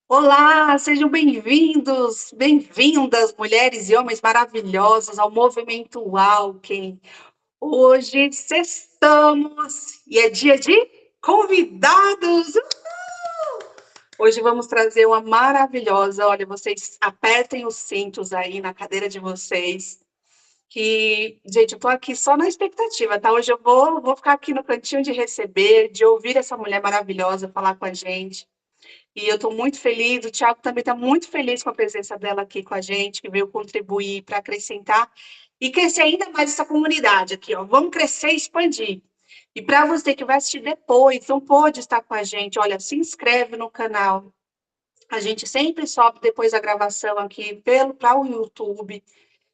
Olá, sejam bem-vindos, bem-vindas, mulheres e homens maravilhosos, ao Movimento Walking. Hoje sextamos e é dia de convidados. Hoje vamos trazer uma maravilhosa. Olha, vocês apertem os cintos aí na cadeira de vocês. Que, gente, eu tô aqui só na expectativa, tá? Hoje eu vou ficar aqui no cantinho de receber, de ouvir essa mulher maravilhosa falar com a gente. E eu estou muito feliz, o Thiago também está muito feliz com a presença dela aqui com a gente, que veio contribuir para acrescentar e crescer ainda mais essa comunidade aqui, ó. Vamos crescer e expandir. E para você que vai assistir depois, não pode estar com a gente, olha, se inscreve no canal. A gente sempre sobe depois da gravação aqui para o YouTube.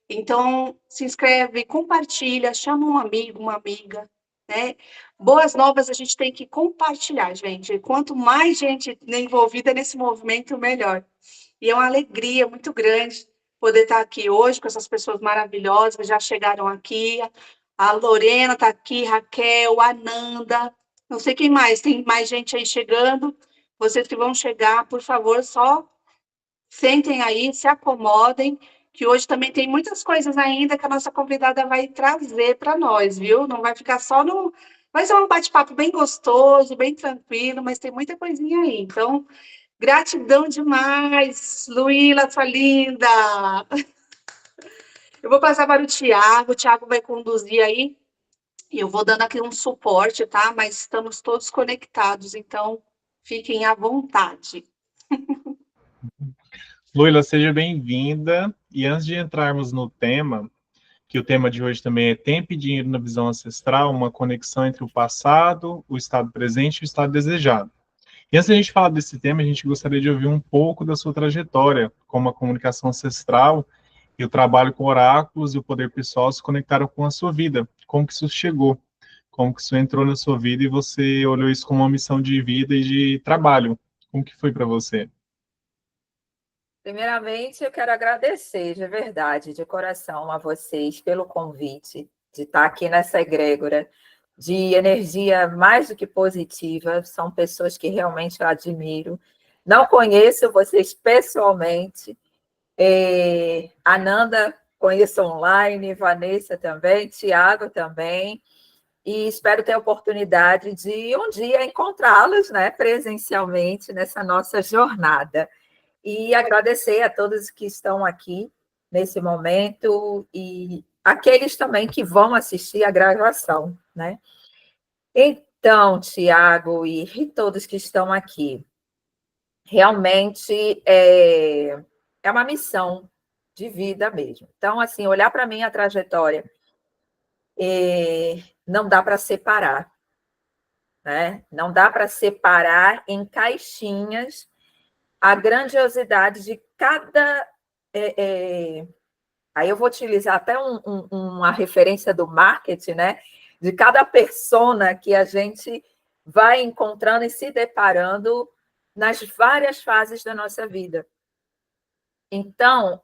Então, se inscreve, compartilha, chama um amigo, uma amiga, né? Boas novas a gente tem que compartilhar, gente. Quanto mais gente envolvida nesse movimento, melhor. E é uma alegria muito grande poder estar aqui hoje com essas pessoas maravilhosas que já chegaram aqui. A Lorena está aqui, Raquel, a Nanda, não sei quem mais, tem mais gente aí chegando. Vocês que vão chegar, por favor, só sentem aí, se acomodem, que hoje também tem muitas coisas ainda que a nossa convidada vai trazer para nós, viu? Não vai ficar só no. Vai ser um bate-papo bem gostoso, bem tranquilo, mas tem muita coisinha aí. Então, gratidão demais, Luíla, sua linda. Eu vou passar para o Thiago vai conduzir aí, e eu vou dando aqui um suporte, tá? Mas estamos todos conectados, então fiquem à vontade. Luila, seja bem-vinda. E antes de entrarmos no tema, que o tema de hoje também é Tempo e Dinheiro na Visão Ancestral, uma conexão entre o passado, o estado presente e o estado desejado. E antes de a gente falar desse tema, a gente gostaria de ouvir um pouco da sua trajetória, como a comunicação ancestral e o trabalho com oráculos e o poder pessoal se conectaram com a sua vida. Como que isso chegou? Como que isso entrou na sua vida e você olhou isso como uma missão de vida e de trabalho? Como que foi para você? Primeiramente, eu quero agradecer de verdade, de coração, a vocês pelo convite de estar aqui nessa egrégora de energia mais do que positiva. São pessoas que realmente eu admiro. Não conheço vocês pessoalmente. Ananda conheço online, Vanessa também, Tiago também. E espero ter a oportunidade de um dia encontrá-los, né, presencialmente nessa nossa jornada. E agradecer a todos que estão aqui nesse momento e aqueles também que vão assistir a gravação, né? Então, Tiago e todos que estão aqui, realmente é uma missão de vida mesmo. Então, assim, olhar para a minha trajetória, não dá para separar, né? Não dá para separar em caixinhas a grandiosidade de cada. Aí eu vou utilizar até uma referência do marketing, né? De cada persona que a gente vai encontrando e se deparando nas várias fases da nossa vida. Então,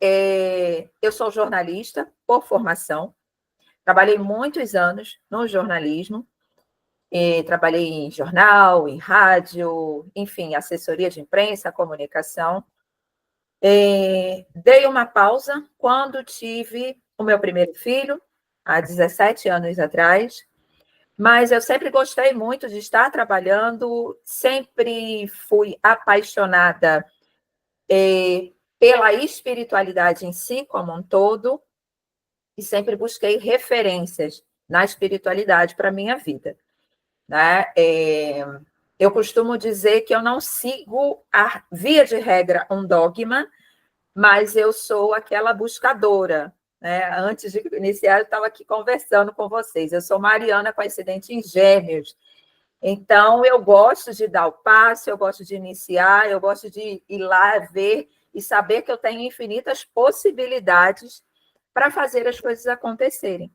eu sou jornalista por formação, trabalhei muitos anos no jornalismo, trabalhei em jornal, em rádio, enfim, assessoria de imprensa, comunicação. Dei uma pausa quando tive o meu primeiro filho, há 17 anos atrás, mas eu sempre gostei muito de estar trabalhando, sempre fui apaixonada pela espiritualidade em si, como um todo, e sempre busquei referências na espiritualidade para a minha vida, né? Eu costumo dizer que eu não sigo, via de regra, um dogma, mas eu sou aquela buscadora, né? Antes de iniciar, eu estava aqui conversando com vocês. Eu sou Mariana, com acidente em Gêmeos. Então, eu gosto de dar o passo, eu gosto de iniciar, eu gosto de ir lá ver e saber que eu tenho infinitas possibilidades para fazer as coisas acontecerem.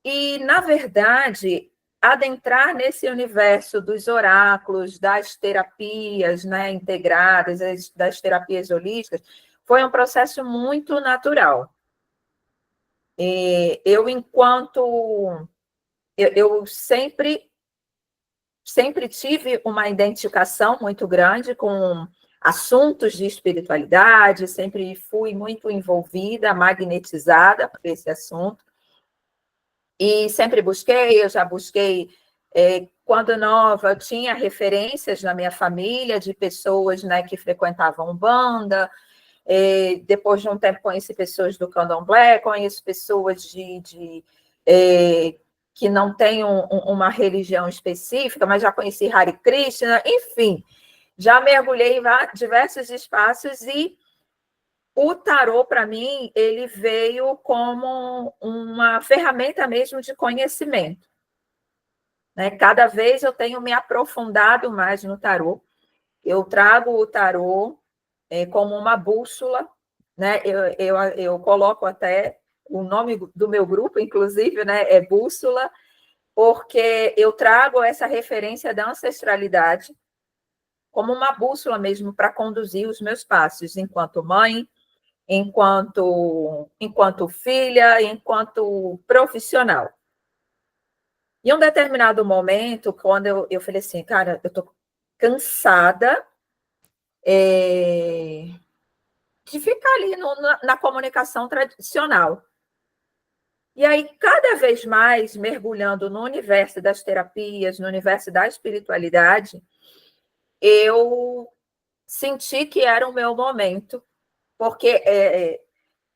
E, na verdade, adentrar nesse universo dos oráculos, das terapias, né, integradas, das terapias holísticas, foi um processo muito natural. Eu sempre tive uma identificação muito grande com assuntos de espiritualidade, sempre fui muito envolvida, magnetizada por esse assunto. E sempre busquei, eu já busquei, quando nova, tinha referências na minha família de pessoas, né, que frequentavam Umbanda. Depois de um tempo conheci pessoas do Candomblé, conheço pessoas que não têm uma religião específica, mas já conheci Hare Krishna, enfim, já mergulhei em diversos espaços e o tarô, para mim, ele veio como uma ferramenta mesmo de conhecimento, né? Cada vez eu tenho me aprofundado mais no tarô. Eu trago o tarô como uma bússola, né? Eu coloco até o nome do meu grupo, inclusive, né? É Bússola, porque eu trago essa referência da ancestralidade como uma bússola mesmo para conduzir os meus passos enquanto mãe, enquanto filha, enquanto profissional. Em um determinado momento, quando eu falei assim, cara, eu estou cansada de ficar ali na comunicação tradicional. E aí, cada vez mais, mergulhando no universo das terapias, no universo da espiritualidade, eu senti que era o meu momento, porque...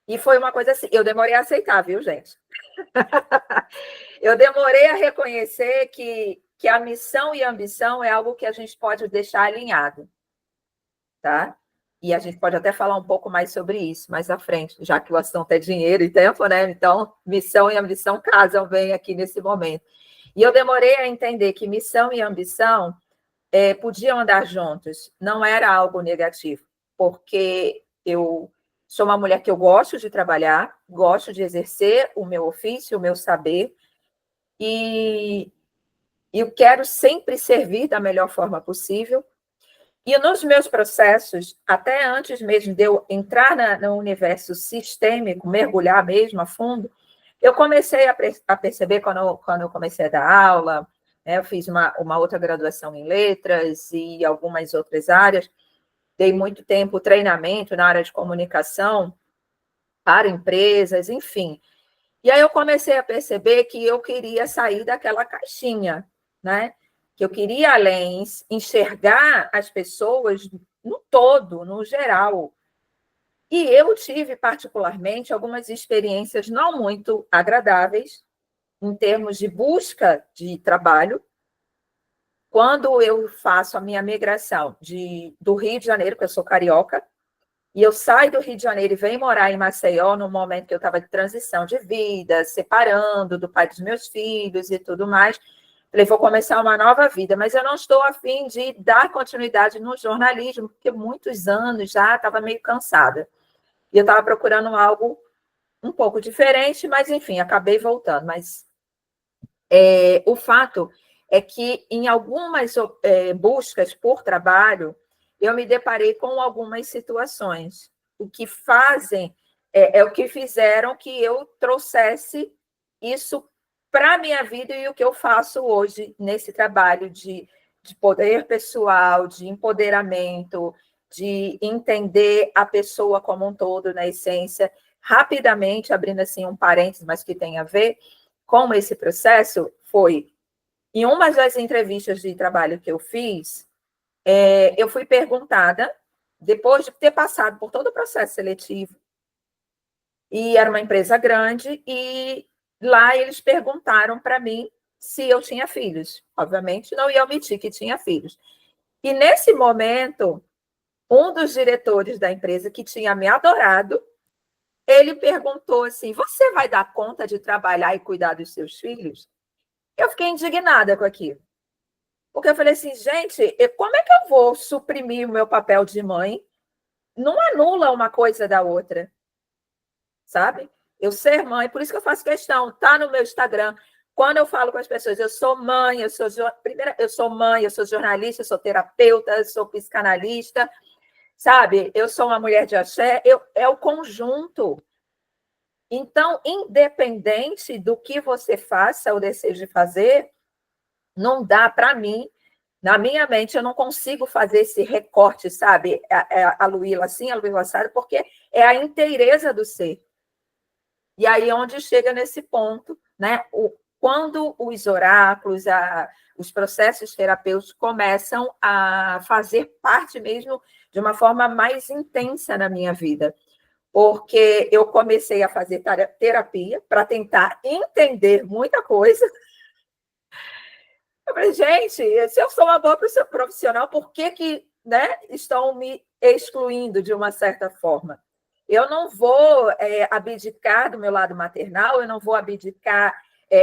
e foi uma coisa assim, eu demorei a aceitar, viu, gente? Eu demorei a reconhecer que a missão e a ambição é algo que a gente pode deixar alinhado, tá? E a gente pode até falar um pouco mais sobre isso mais à frente, já que o assunto é dinheiro e tempo, né? Então, missão e ambição casam bem aqui nesse momento. E eu demorei a entender que missão e ambição podiam andar juntos, não era algo negativo, porque eu sou uma mulher que eu gosto de trabalhar, gosto de exercer o meu ofício, o meu saber, e eu quero sempre servir da melhor forma possível. E nos meus processos, até antes mesmo de eu entrar no universo sistêmico, mergulhar mesmo a fundo, eu comecei a perceber, quando eu comecei a dar aula, né, eu fiz uma outra graduação em letras e algumas outras áreas, dei muito tempo treinamento na área de comunicação para empresas, enfim. E aí eu comecei a perceber que eu queria sair daquela caixinha, né? Que eu queria além, enxergar as pessoas no todo, no geral. E eu tive, particularmente, algumas experiências não muito agradáveis em termos de busca de trabalho. Quando eu faço a minha migração do Rio de Janeiro, que eu sou carioca, e eu saio do Rio de Janeiro e venho morar em Maceió no momento que eu estava de transição de vida, separando do pai dos meus filhos e tudo mais. Falei, vou começar uma nova vida, mas eu não estou a fim de dar continuidade no jornalismo, porque muitos anos já estava meio cansada. E eu estava procurando algo um pouco diferente, mas, enfim, acabei voltando. Mas o fato é que, em algumas buscas por trabalho, eu me deparei com algumas situações, o que o que fizeram que eu trouxesse isso para a minha vida e o que eu faço hoje nesse trabalho de poder pessoal, de empoderamento, de entender a pessoa como um todo, na essência. Rapidamente, abrindo assim um parênteses, mas que tem a ver com esse processo, foi, em uma das entrevistas de trabalho que eu fiz, eu fui perguntada, depois de ter passado por todo o processo seletivo, e era uma empresa grande, e lá eles perguntaram para mim se eu tinha filhos. Obviamente, não ia omitir que tinha filhos. E, nesse momento, um dos diretores da empresa, que tinha me adorado, ele perguntou assim, você vai dar conta de trabalhar e cuidar dos seus filhos? Eu fiquei indignada com aquilo. Porque eu falei assim, gente, como é que eu vou suprimir o meu papel de mãe? Não anula uma coisa da outra, sabe? Eu ser mãe, por isso que eu faço questão, tá no meu Instagram. Quando eu falo com as pessoas, eu sou mãe, eu sou mãe, eu sou jornalista, eu sou terapeuta, eu sou psicanalista, sabe? Eu sou uma mulher de axé, é o conjunto. Então, independente do que você faça ou deseje fazer, não dá para mim Na minha mente, eu não consigo fazer esse recorte, sabe? A Luíla assim, a Luíla assado, porque é a inteireza do ser. E aí onde chega nesse ponto, né? Quando os oráculos, os processos terapêuticos começam a fazer parte mesmo de uma forma mais intensa na minha vida. Porque eu comecei a fazer terapia para tentar entender muita coisa. Eu falei, gente, se eu sou uma boa profissional, por que né, estão me excluindo de uma certa forma? Eu não vou abdicar do meu lado maternal, eu não vou abdicar.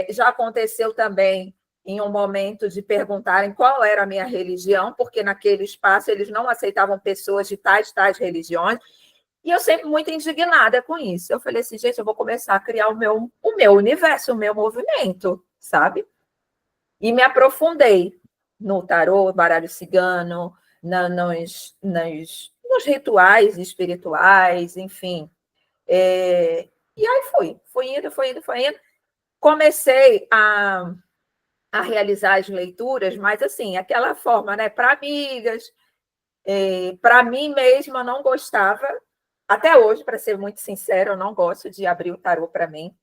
Já aconteceu também em um momento de perguntarem qual era a minha religião, porque naquele espaço eles não aceitavam pessoas de tais religiões, e eu sempre muito indignada com isso. Eu falei assim, gente, eu vou começar a criar o meu universo, o meu movimento, sabe? E me aprofundei no tarô, baralho cigano, nos rituais espirituais, enfim. E aí fui indo. Comecei a realizar as leituras, mas assim, aquela forma, né, para amigas, para mim mesma, eu não gostava, até hoje, para ser muito sincera, eu não gosto de abrir o tarô para mim.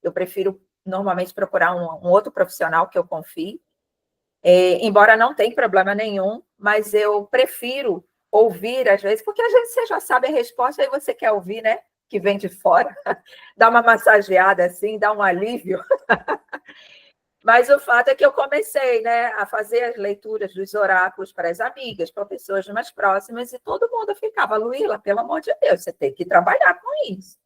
Eu prefiro normalmente procurar um outro profissional que eu confie. Embora não tenha problema nenhum, mas eu prefiro ouvir às vezes, porque às vezes você já sabe a resposta e você quer ouvir, né? Que vem de fora, dá uma massageada assim, dá um alívio. Mas o fato é que eu comecei, né, a fazer as leituras dos oráculos para as amigas, para pessoas mais próximas, e todo mundo ficava, Luíla, pelo amor de Deus, você tem que trabalhar com isso.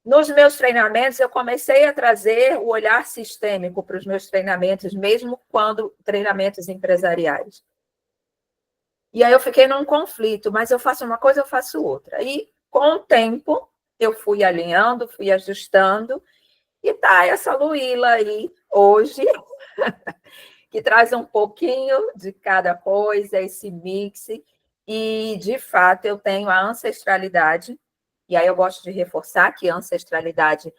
Nos meus treinamentos, eu comecei a trazer o olhar sistêmico para os meus treinamentos, mesmo quando treinamentos empresariais. E aí eu fiquei num conflito, mas eu faço uma coisa, eu faço outra. E, com o tempo, eu fui alinhando, fui ajustando, e tá essa Luíla aí, hoje, que traz um pouquinho de cada coisa, esse mix, e, de fato, eu tenho a ancestralidade. E aí eu gosto de reforçar que a ancestralidade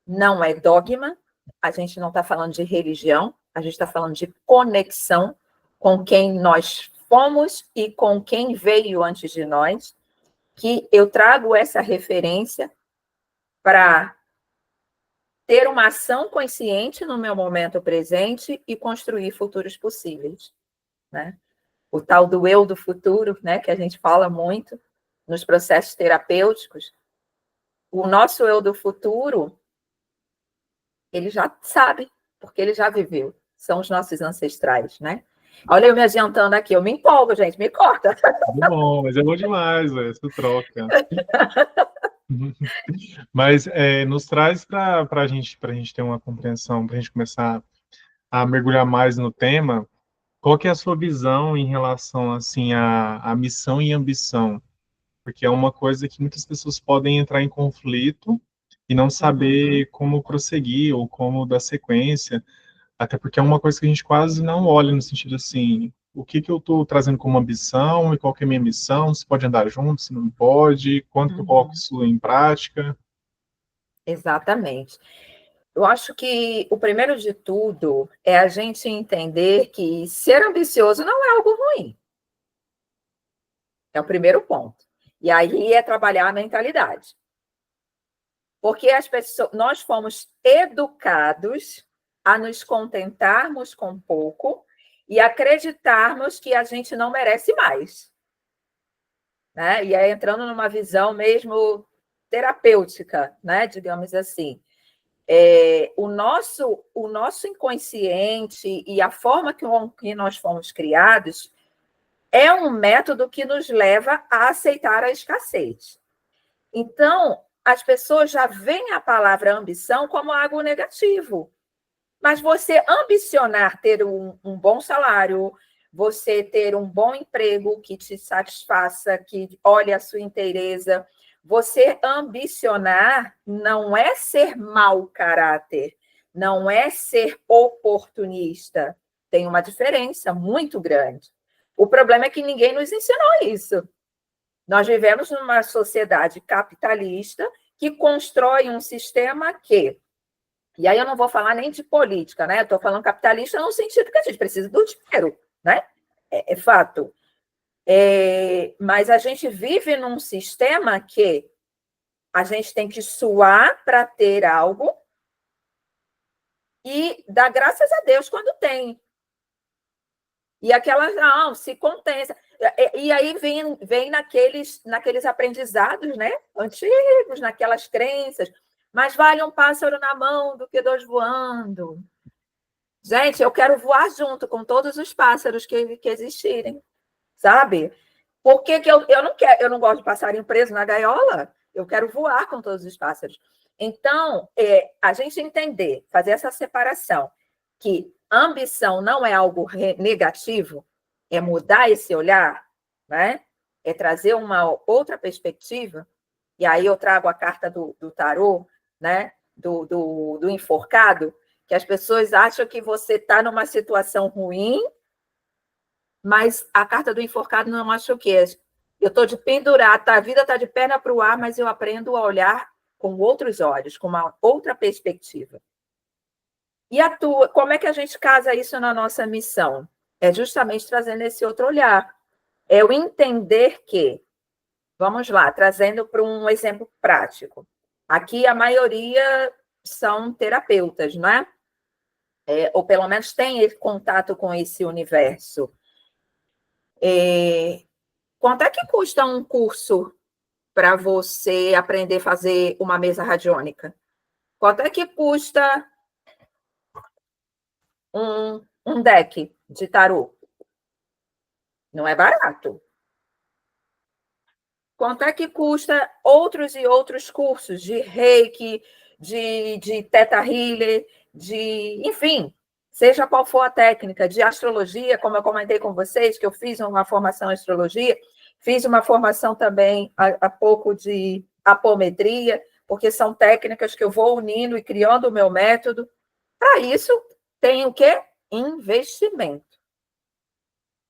não é dogma, a gente não está falando de religião, a gente está falando de conexão com quem nós fomos e com quem veio antes de nós, que eu trago essa referência para ter uma ação consciente no meu momento presente e construir futuros possíveis, né? O tal do eu do futuro, né, que a gente fala muito nos processos terapêuticos. O nosso eu do futuro, ele já sabe, porque ele já viveu. São os nossos ancestrais, né? Olha eu me adiantando aqui, eu me empolgo, gente, me corta. Tudo bom, mas é bom demais, velho, essa troca. Mas nos traz para a gente ter uma compreensão, para a gente começar a mergulhar mais no tema. Qual que é a sua visão em relação assim à missão e ambição? Porque é uma coisa que muitas pessoas podem entrar em conflito e não saber como prosseguir ou como dar sequência, até porque é uma coisa que a gente quase não olha no sentido assim, o que que eu estou trazendo como ambição e qual que é a minha missão, se pode andar junto, se não pode, quanto que eu coloco isso em prática. Exatamente. Eu acho que o primeiro de tudo é a gente entender que ser ambicioso não é algo ruim. É o primeiro ponto. E aí é trabalhar a mentalidade. Porque nós fomos educados a nos contentarmos com pouco e acreditarmos que a gente não merece mais. Né? E aí entrando numa visão mesmo terapêutica, né? Digamos assim. O nosso inconsciente e a forma que nós fomos criados é um método que nos leva a aceitar a escassez. Então, as pessoas já veem a palavra ambição como algo negativo. Mas você ambicionar ter um bom salário, você ter um bom emprego que te satisfaça, que olhe a sua inteireza, você ambicionar não é ser mau caráter, não é ser oportunista. Tem uma diferença muito grande. O problema é que ninguém nos ensinou isso. Nós vivemos numa sociedade capitalista que constrói um sistema que... E aí eu não vou falar nem de política, né? Eu estou falando capitalista no sentido que a gente precisa do dinheiro, né? é fato. Mas a gente vive num sistema que a gente tem que suar para ter algo e dar graças a Deus quando tem. E aquela, não, se contença. E aí vem naqueles aprendizados, né, antigos, naquelas crenças. Mais vale um pássaro na mão do que dois voando. Gente, eu quero voar junto com todos os pássaros que existirem, sabe? Por que eu não quero, eu não gosto de passarinho preso na gaiola? Eu quero voar com todos os pássaros. Então, a gente entender, fazer essa separação, que ambição não é algo negativo, é mudar esse olhar, né? É trazer uma outra perspectiva, e aí eu trago a carta do tarô, né? Do enforcado, que as pessoas acham que você está numa situação ruim, mas a carta do enforcado não acha o quê? Eu estou de pendurar, a vida está de perna para o ar, mas eu aprendo a olhar com outros olhos, com uma outra perspectiva. E a tua, como é que a gente casa isso na nossa missão? É justamente trazendo esse outro olhar. É o entender que, vamos lá, trazendo para um exemplo prático. Aqui a maioria são terapeutas, não é? Ou pelo menos tem contato com esse universo. Quanto é que custa um curso para você aprender a fazer uma mesa radiônica? Quanto é que custa um deck de tarô? Não é barato. Quanto é que custa outros e outros cursos de Reiki, de Theta Healer, enfim, seja qual for a técnica, de astrologia, como eu comentei com vocês, que eu fiz uma formação em astrologia, fiz uma formação também há pouco de apometria, porque são técnicas que eu vou unindo e criando o meu método. Para isso, tem o quê? Investimento.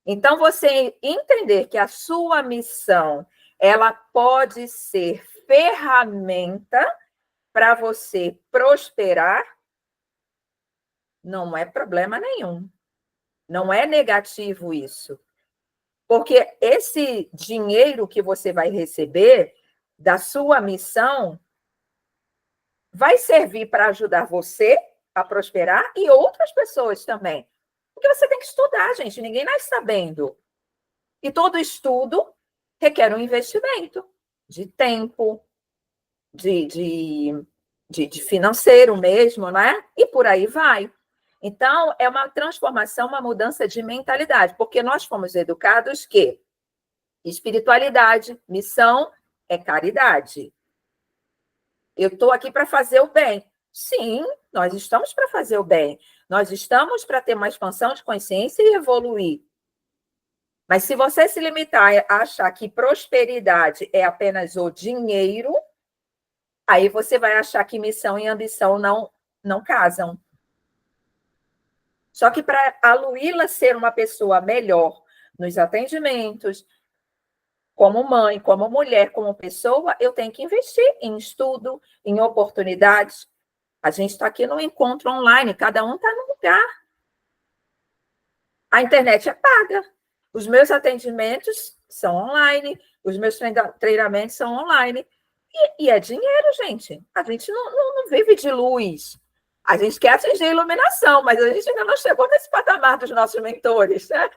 Então, você entender que a sua missão, ela pode ser ferramenta para você prosperar, não é problema nenhum. Não é negativo isso. Porque esse dinheiro que você vai receber da sua missão vai servir para ajudar você a prosperar e outras pessoas também. Porque você tem que estudar, gente. Ninguém nasce sabendo. E todo estudo requer um investimento de tempo, de financeiro mesmo, né? E por aí vai. Então, é uma transformação, uma mudança de mentalidade, porque nós fomos educados que espiritualidade, missão é caridade. Eu estou aqui para fazer o bem. Sim, nós estamos para fazer o bem. Nós estamos para ter uma expansão de consciência e evoluir. Mas se você se limitar a achar que prosperidade é apenas o dinheiro, aí você vai achar que missão e ambição não casam. Só que para a Luíla ser uma pessoa melhor nos atendimentos, como mãe, como mulher, como pessoa, eu tenho que investir em estudo, em oportunidades. A gente está aqui no encontro online, cada um está num lugar. A internet é paga. Os meus atendimentos são online, os meus treinamentos são online. E é dinheiro, gente. A gente não vive de luz. A gente quer atingir a iluminação, mas a gente ainda não chegou nesse patamar dos nossos mentores. Né?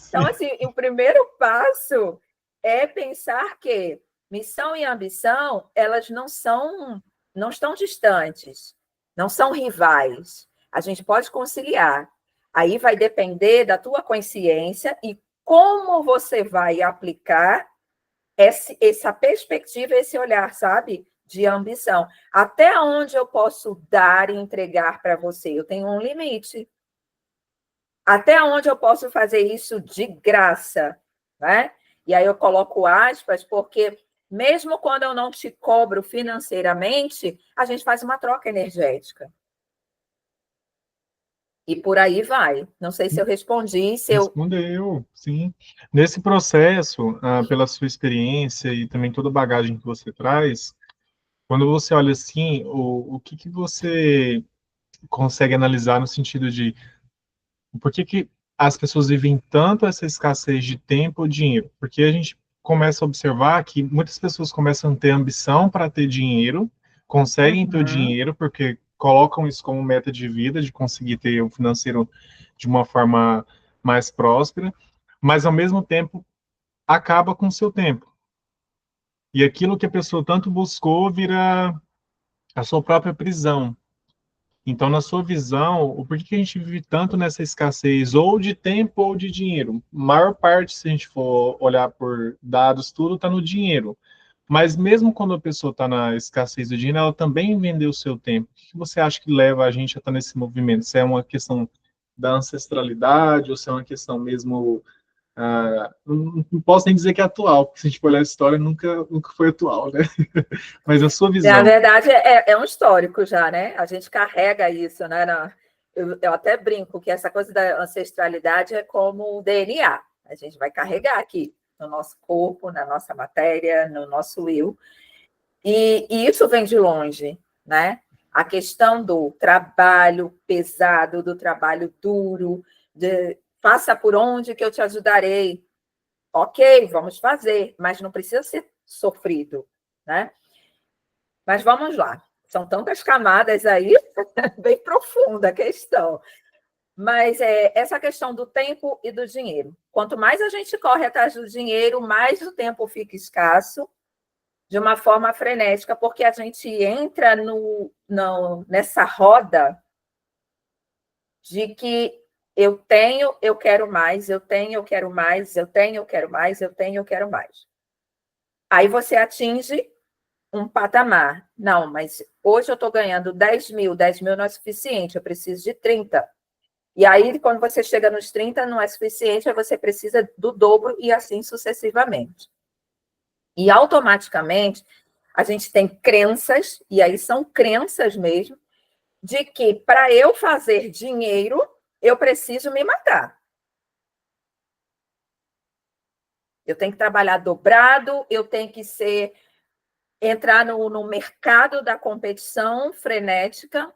Então, assim, o primeiro passo é pensar que missão e ambição, elas não estão distantes, não são rivais. A gente pode conciliar. Aí vai depender da tua consciência e como você vai aplicar essa perspectiva, esse olhar, sabe? De ambição. Até onde eu posso dar e entregar para você? Eu tenho um limite. Até onde eu posso fazer isso de graça? Né? E aí eu coloco aspas, porque mesmo quando eu não te cobro financeiramente, a gente faz uma troca energética. E por aí vai. Não sei se eu respondi. Respondeu, sim. Nesse processo, pela sua experiência e também toda a bagagem que você traz, quando você olha assim, o que que você consegue analisar no sentido de por que as pessoas vivem tanto essa escassez de tempo ou dinheiro? Porque a gente começa a observar que muitas pessoas começam a ter ambição para ter dinheiro, conseguem ter o dinheiro porque colocam isso como meta de vida, de conseguir ter o financeiro de uma forma mais próspera, mas ao mesmo tempo acaba com o seu tempo. E aquilo que a pessoa tanto buscou vira a sua própria prisão. Então, na sua visão, o porquê que a gente vive tanto nessa escassez, ou de tempo ou de dinheiro? A maior parte, se a gente for olhar por dados, tudo está no dinheiro. Mas mesmo quando a pessoa está na escassez do dinheiro, ela também vendeu o seu tempo. O que você acha que leva a gente a estar nesse movimento? Se é uma questão da ancestralidade, ou se é uma questão mesmo... não posso nem dizer que é atual, porque se a gente for olhar a história, nunca foi atual, né? Mas a sua visão. Na verdade, é um histórico já, né? A gente carrega isso, né? Eu até brinco que essa coisa da ancestralidade é como o DNA. A gente vai carregar aqui no nosso corpo, na nossa matéria, no nosso eu. E isso vem de longe, né? A questão do trabalho pesado, do trabalho duro, faça por onde que eu te ajudarei. Ok, vamos fazer, mas não precisa ser sofrido, né? Mas vamos lá. São tantas camadas aí, bem profunda a questão. Mas essa questão do tempo e do dinheiro. Quanto mais a gente corre atrás do dinheiro, mais o tempo fica escasso, de uma forma frenética, porque a gente entra nessa roda de que eu tenho, eu quero mais, eu tenho, eu quero mais, eu tenho, eu quero mais, eu tenho, eu quero mais. Aí você atinge um patamar. Não, mas hoje eu estou ganhando 10 mil não é suficiente, eu preciso de 30. E aí, quando você chega nos 30, não é suficiente, aí você precisa do dobro e assim sucessivamente. E automaticamente, a gente tem crenças, e aí são crenças mesmo, de que para eu fazer dinheiro, eu preciso me matar. Eu tenho que trabalhar dobrado, eu tenho que entrar no mercado da competição frenética.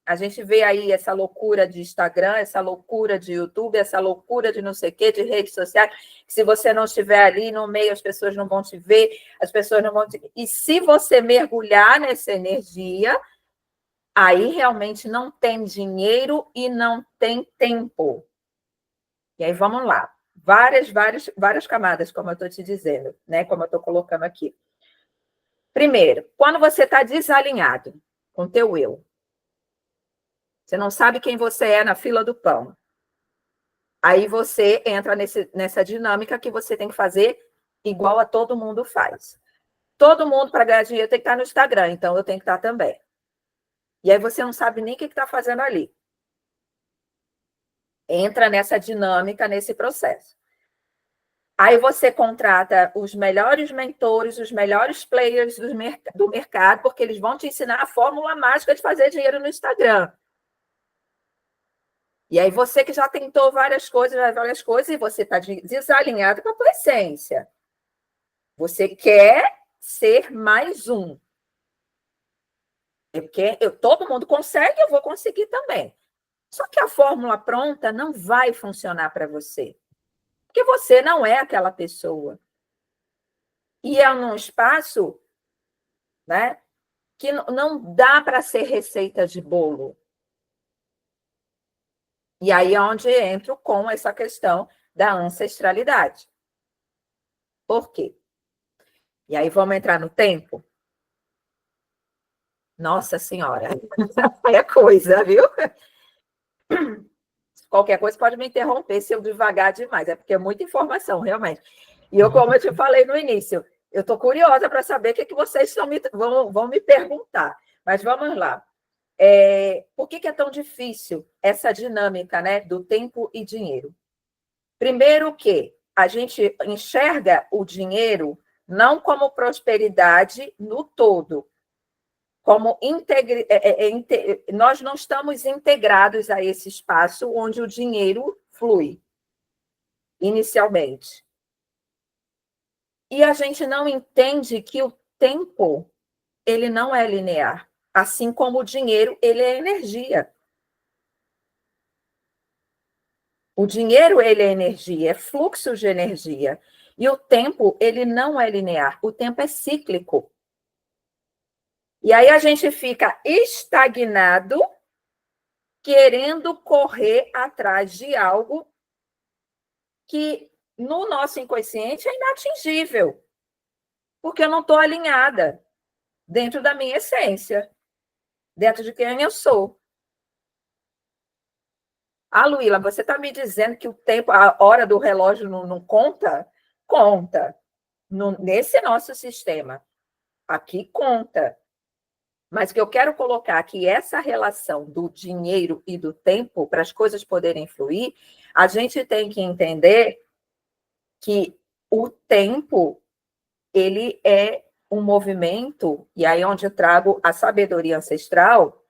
A gente vê aí essa loucura de Instagram, essa loucura de YouTube, essa loucura de não sei o quê, de redes sociais. Se você não estiver ali no meio, as pessoas não vão te ver, as pessoas não vão te... E se você mergulhar nessa energia, aí realmente não tem dinheiro e não tem tempo. E aí vamos lá. Várias camadas, como eu estou te dizendo, né? Como eu estou colocando aqui. Primeiro, quando você está desalinhado com o teu eu, você não sabe quem você é na fila do pão. Aí você entra nessa dinâmica que você tem que fazer igual a todo mundo faz. Todo mundo, para ganhar dinheiro, tem que estar no Instagram, então eu tenho que estar também. E aí você não sabe nem o que está fazendo ali. Entra nessa dinâmica, nesse processo. Aí você contrata os melhores mentores, os melhores players do mercado, porque eles vão te ensinar a fórmula mágica de fazer dinheiro no Instagram. E aí você que já tentou várias coisas, e você está desalinhado com a tua essência. Você quer ser mais um. Todo mundo consegue, eu vou conseguir também. Só que a fórmula pronta não vai funcionar para você. Porque você não é aquela pessoa. E é num espaço, né, que não dá para ser receita de bolo. E aí é onde entro com essa questão da ancestralidade. Por quê? E aí vamos entrar no tempo? Nossa Senhora, é coisa, viu? Qualquer coisa pode me interromper se eu devagar demais, é porque é muita informação, realmente. E eu, como eu te falei no início, eu estou curiosa para saber o que vocês vão me perguntar. Mas vamos lá. Por que é tão difícil essa dinâmica, né, do tempo e dinheiro? Primeiro que a gente enxerga o dinheiro não como prosperidade no todo, como nós não estamos integrados a esse espaço onde o dinheiro flui, inicialmente. E a gente não entende que o tempo, ele não é linear, assim como o dinheiro, ele é energia. O dinheiro, ele é energia, é fluxo de energia. E o tempo, ele não é linear, o tempo é cíclico. E aí a gente fica estagnado, querendo correr atrás de algo que no nosso inconsciente é inatingível, porque eu não estou alinhada dentro da minha essência, dentro de quem eu sou. Ah, Luíla, você está me dizendo que o tempo, a hora do relógio não conta? Conta. Nesse nosso sistema. Aqui conta. Mas o que eu quero colocar aqui, essa relação do dinheiro e do tempo, para as coisas poderem fluir, a gente tem que entender que o tempo, ele é um movimento, e aí onde eu trago a sabedoria ancestral,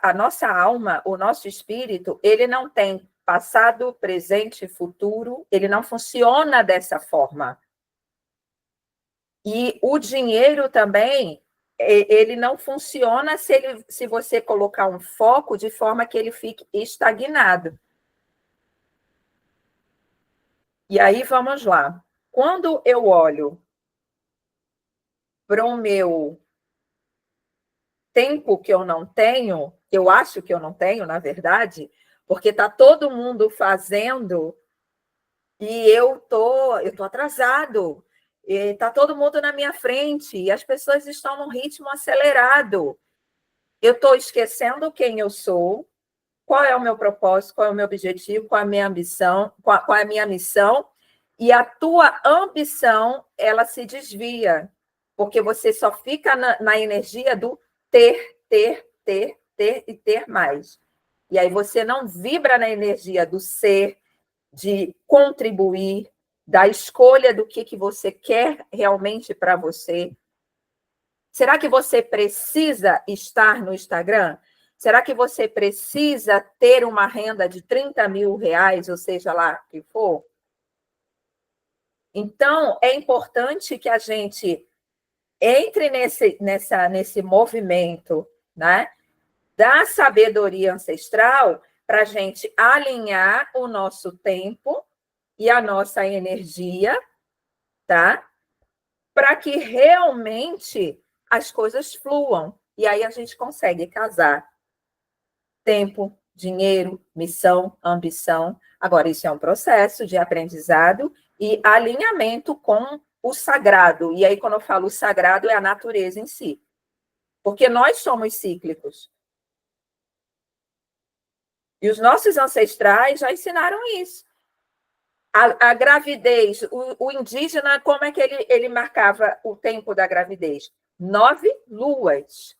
a nossa alma, o nosso espírito, ele não tem passado, presente e futuro, ele não funciona dessa forma. E o dinheiro também, ele não funciona se você colocar um foco de forma que ele fique estagnado. E aí, vamos lá. Quando eu olho para o meu tempo que eu não tenho, eu acho que eu não tenho, na verdade, porque está todo mundo fazendo e eu tô atrasado. Está todo mundo na minha frente e as pessoas estão num ritmo acelerado. Eu estou esquecendo quem eu sou, qual é o meu propósito, qual é o meu objetivo, qual é a minha ambição, qual é a minha missão, e a tua ambição, ela se desvia, porque você só fica na energia do ter, ter, ter, ter e ter mais. E aí você não vibra na energia do ser, de contribuir, da escolha do que você quer realmente para você. Será que você precisa estar no Instagram? Será que você precisa ter uma renda de 30 mil reais, ou seja lá o que for? Então, é importante que a gente entre nesse movimento, né, da sabedoria ancestral para a gente alinhar o nosso tempo e a nossa energia, tá? Para que realmente as coisas fluam. E aí a gente consegue casar tempo, dinheiro, missão, ambição. Agora, isso é um processo de aprendizado e alinhamento com o sagrado. E aí, quando eu falo sagrado, é a natureza em si. Porque nós somos cíclicos. E os nossos ancestrais já ensinaram isso. A gravidez, o indígena, como é que ele marcava o tempo da gravidez? 9 luas.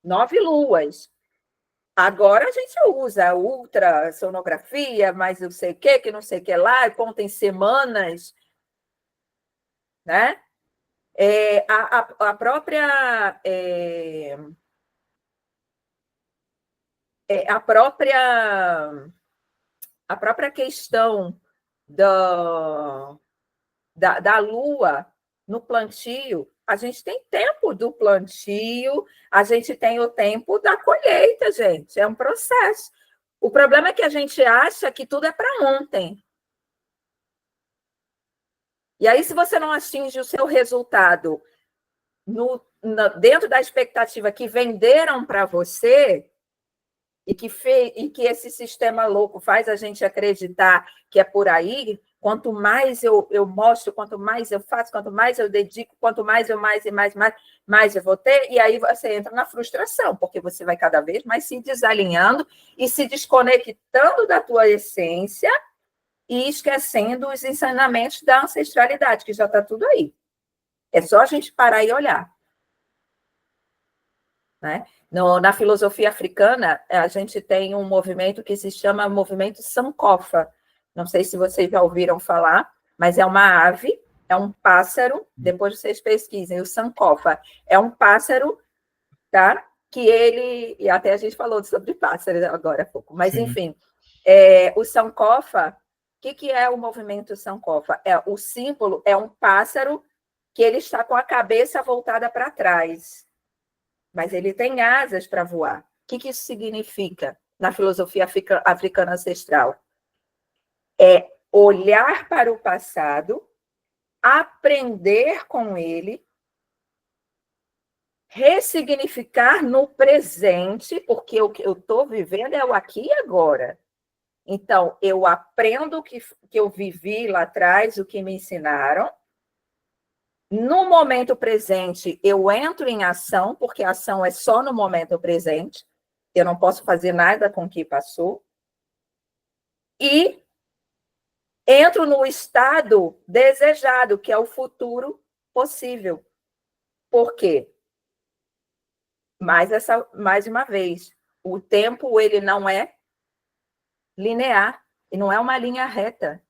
9 luas. Agora a gente usa ultrassonografia, mas eu sei o que não sei o que lá, conta em semanas, né? A própria a própria questão da lua no plantio, a gente tem tempo do plantio, a gente tem o tempo da colheita, gente, é um processo. O problema é que a gente acha que tudo é para ontem. E aí, se você não atinge o seu resultado dentro da expectativa que venderam para você, e que esse sistema louco faz a gente acreditar que é por aí, quanto mais eu mostro, quanto mais eu faço, quanto mais eu dedico, quanto mais eu mais eu vou ter, e aí você entra na frustração, porque você vai cada vez mais se desalinhando e se desconectando da tua essência e esquecendo os ensinamentos da ancestralidade, que já está tudo aí. É só a gente parar e olhar. Né? Na filosofia africana, a gente tem um movimento que se chama movimento Sankofa. Não sei se vocês já ouviram falar, mas é uma ave, é um pássaro, depois vocês pesquisem, o Sankofa. É um pássaro, tá? Que ele... E até a gente falou sobre pássaros agora há pouco, mas, enfim. O Sankofa, o que é o movimento Sankofa? O símbolo é um pássaro que ele está com a cabeça voltada para trás, mas ele tem asas para voar. que isso significa na filosofia africana ancestral? É olhar para o passado, aprender com ele, ressignificar no presente, porque o que eu estou vivendo é o aqui e agora. Então, eu aprendo o que eu vivi lá atrás, o que me ensinaram. No momento presente, eu entro em ação, porque a ação é só no momento presente. Eu não posso fazer nada com o que passou. E entro no estado desejado, que é o futuro possível. Por quê? Mais uma vez, o tempo ele não é linear, e não é uma linha reta.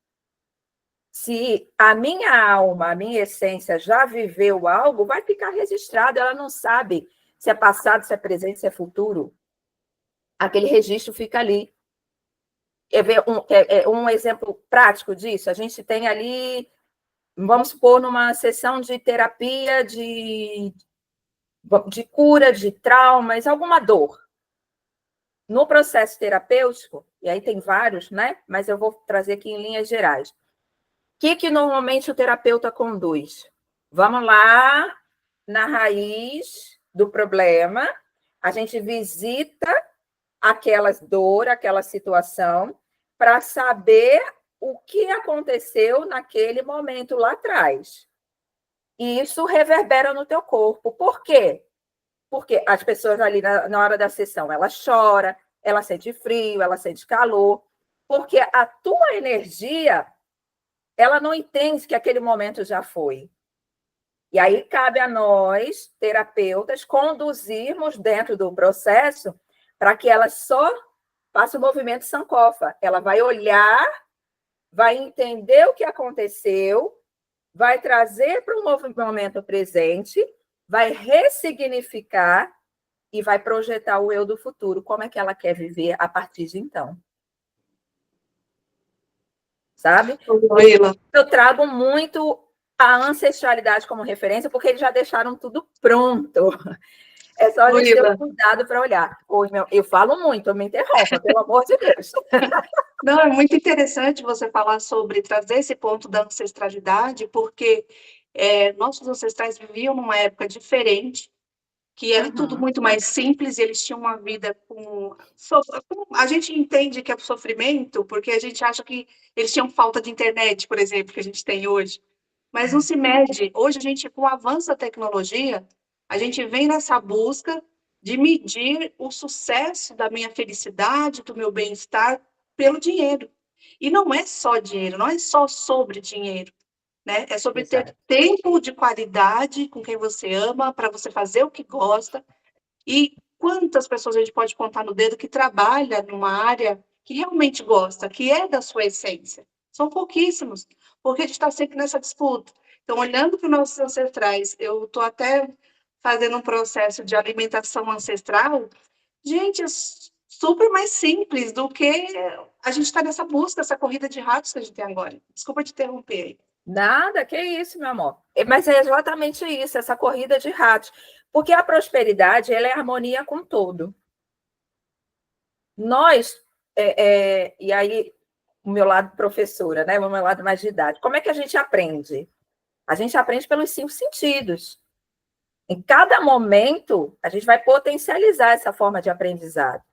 Se a minha alma, a minha essência já viveu algo, vai ficar registrado, ela não sabe se é passado, se é presente, se é futuro. Aquele registro fica ali. Um exemplo prático disso, a gente tem ali, vamos supor, numa sessão de terapia de cura de traumas, alguma dor. No processo terapêutico, e aí tem vários, né? Mas eu vou trazer aqui em linhas gerais. O que normalmente o terapeuta conduz? Vamos lá na raiz do problema, a gente visita aquela dor, aquela situação, para saber o que aconteceu naquele momento lá atrás. E isso reverbera no teu corpo. Por quê? Porque as pessoas ali na hora da sessão, ela chora, ela sente frio, ela sente calor, porque a tua energia, ela não entende que aquele momento já foi. E aí cabe a nós, terapeutas, conduzirmos dentro do processo para que ela só faça o movimento sankofa. Ela vai olhar, vai entender o que aconteceu, vai trazer para o momento presente, vai ressignificar e vai projetar o eu do futuro, como é que ela quer viver a partir de então. Sabe? Eu trago muito a ancestralidade como referência, porque eles já deixaram tudo pronto. É só a gente ter um cuidado para olhar. Eu falo muito, eu me interrompo, pelo amor de Deus. Não, é muito interessante você falar sobre trazer esse ponto da ancestralidade, porque nossos ancestrais viviam numa época diferente, que era tudo muito mais simples, e eles tinham uma vida com... A gente entende que é sofrimento, porque a gente acha que eles tinham falta de internet, por exemplo, que a gente tem hoje. Mas não se mede. Hoje, a gente, com o avanço da tecnologia, a gente vem nessa busca de medir o sucesso da minha felicidade, do meu bem-estar, pelo dinheiro. E não é só dinheiro, não é só sobre dinheiro. Né? É sobre ter tempo de qualidade com quem você ama, para você fazer o que gosta. E quantas pessoas a gente pode contar no dedo que trabalha numa área que realmente gosta, que é da sua essência? São pouquíssimos, porque a gente está sempre nessa disputa. Então, olhando para os nossos ancestrais, eu estou até fazendo um processo de alimentação ancestral. Gente, é super mais simples do que a gente está nessa busca, essa corrida de ratos que a gente tem agora. Desculpa te interromper aí. Nada, que isso, meu amor. Mas é exatamente isso, essa corrida de ratos. Porque a prosperidade, ela é harmonia com todo. Nós, e aí, o meu lado professora, né? O meu lado mais de idade. Como é que a gente aprende? A gente aprende pelos 5 sentidos. Em cada momento, a gente vai potencializar essa forma de aprendizado.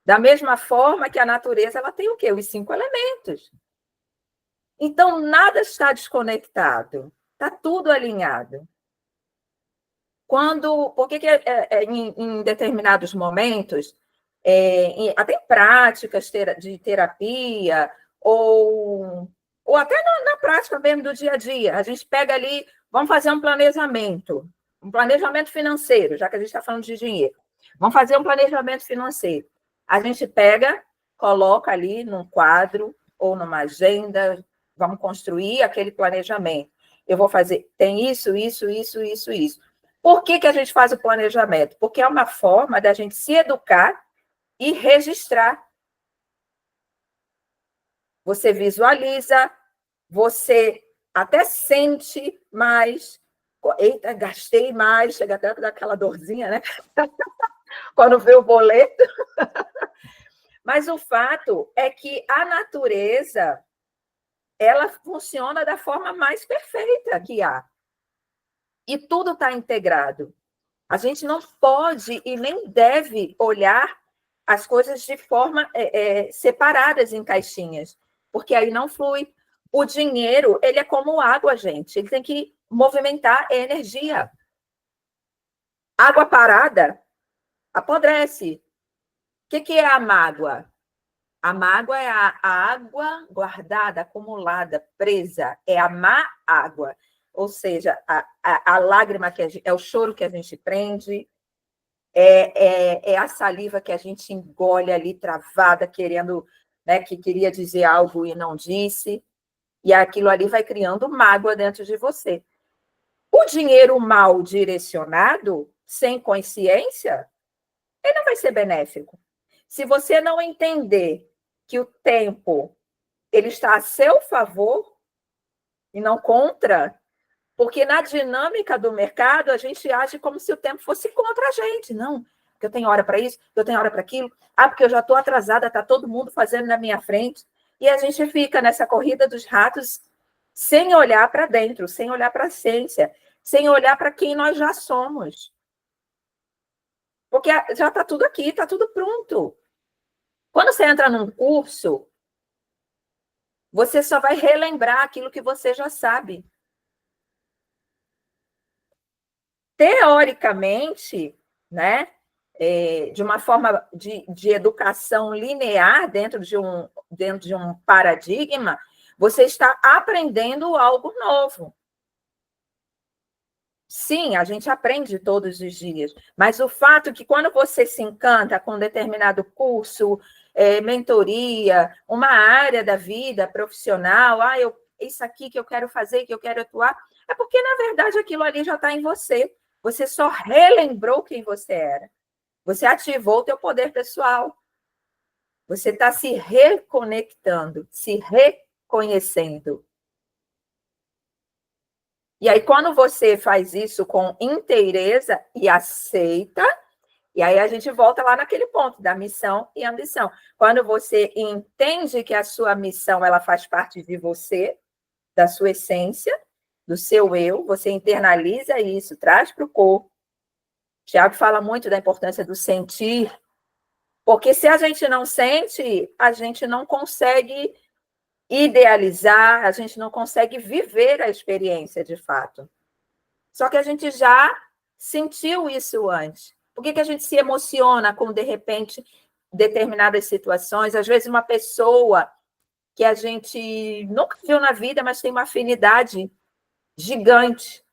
Da mesma forma que a natureza, ela tem o quê? Os 5 elementos. Então, nada está desconectado, está tudo alinhado. Por que em determinados momentos, até em práticas de terapia, ou até na prática mesmo do dia a dia, a gente pega ali, vamos fazer um planejamento financeiro, já que a gente está falando de dinheiro. Vamos fazer um planejamento financeiro. A gente pega, coloca ali num quadro ou numa agenda. Vamos construir aquele planejamento. Eu vou fazer, tem isso. Por que a gente faz o planejamento? Porque é uma forma da gente se educar e registrar. Você visualiza, você até sente mais. Eita, gastei mais, chega até daquela dorzinha, né? quando vê o boleto. Mas o fato é que a natureza, ela funciona da forma mais perfeita que há. E tudo está integrado. A gente não pode e nem deve olhar as coisas de forma separadas em caixinhas, porque aí não flui. O dinheiro, ele é como água, gente. Ele tem que movimentar energia. Água parada apodrece. O que é a mágoa? A mágoa é a água guardada, acumulada, presa. É a má água. Ou seja, a lágrima é o choro que a gente prende, é a saliva que a gente engole ali, travada, querendo, né, que queria dizer algo e não disse. E aquilo ali vai criando mágoa dentro de você. O dinheiro mal direcionado, sem consciência, ele não vai ser benéfico. Se você não entender que o tempo ele está a seu favor e não contra, porque na dinâmica do mercado a gente age como se o tempo fosse contra a gente. Não, porque eu tenho hora para isso, eu tenho hora para aquilo. Porque eu já estou atrasada, está todo mundo fazendo na minha frente. E a gente fica nessa corrida dos ratos sem olhar para dentro, sem olhar para a essência, sem olhar para quem nós já somos. Porque já está tudo aqui, está tudo pronto. Quando você entra num curso, você só vai relembrar aquilo que você já sabe. Teoricamente, né, de uma forma de educação linear dentro de um paradigma, você está aprendendo algo novo. Sim, a gente aprende todos os dias, mas o fato é que quando você se encanta com um determinado curso, mentoria, uma área da vida profissional, isso aqui que eu quero fazer, que eu quero atuar, é porque, na verdade, aquilo ali já está em você. Você só relembrou quem você era. Você ativou o teu poder pessoal. Você está se reconectando, se reconhecendo. E aí, quando você faz isso com inteireza e aceita, e aí a gente volta lá naquele ponto da missão e ambição. Quando você entende que a sua missão ela faz parte de você, da sua essência, do seu eu, você internaliza isso, traz para o corpo. Tiago fala muito da importância do sentir, porque se a gente não sente, a gente não consegue idealizar, a gente não consegue viver a experiência de fato. Só que a gente já sentiu isso antes. Por que a gente se emociona com, de repente, determinadas situações? Às vezes, uma pessoa que a gente nunca viu na vida, mas tem uma afinidade gigante.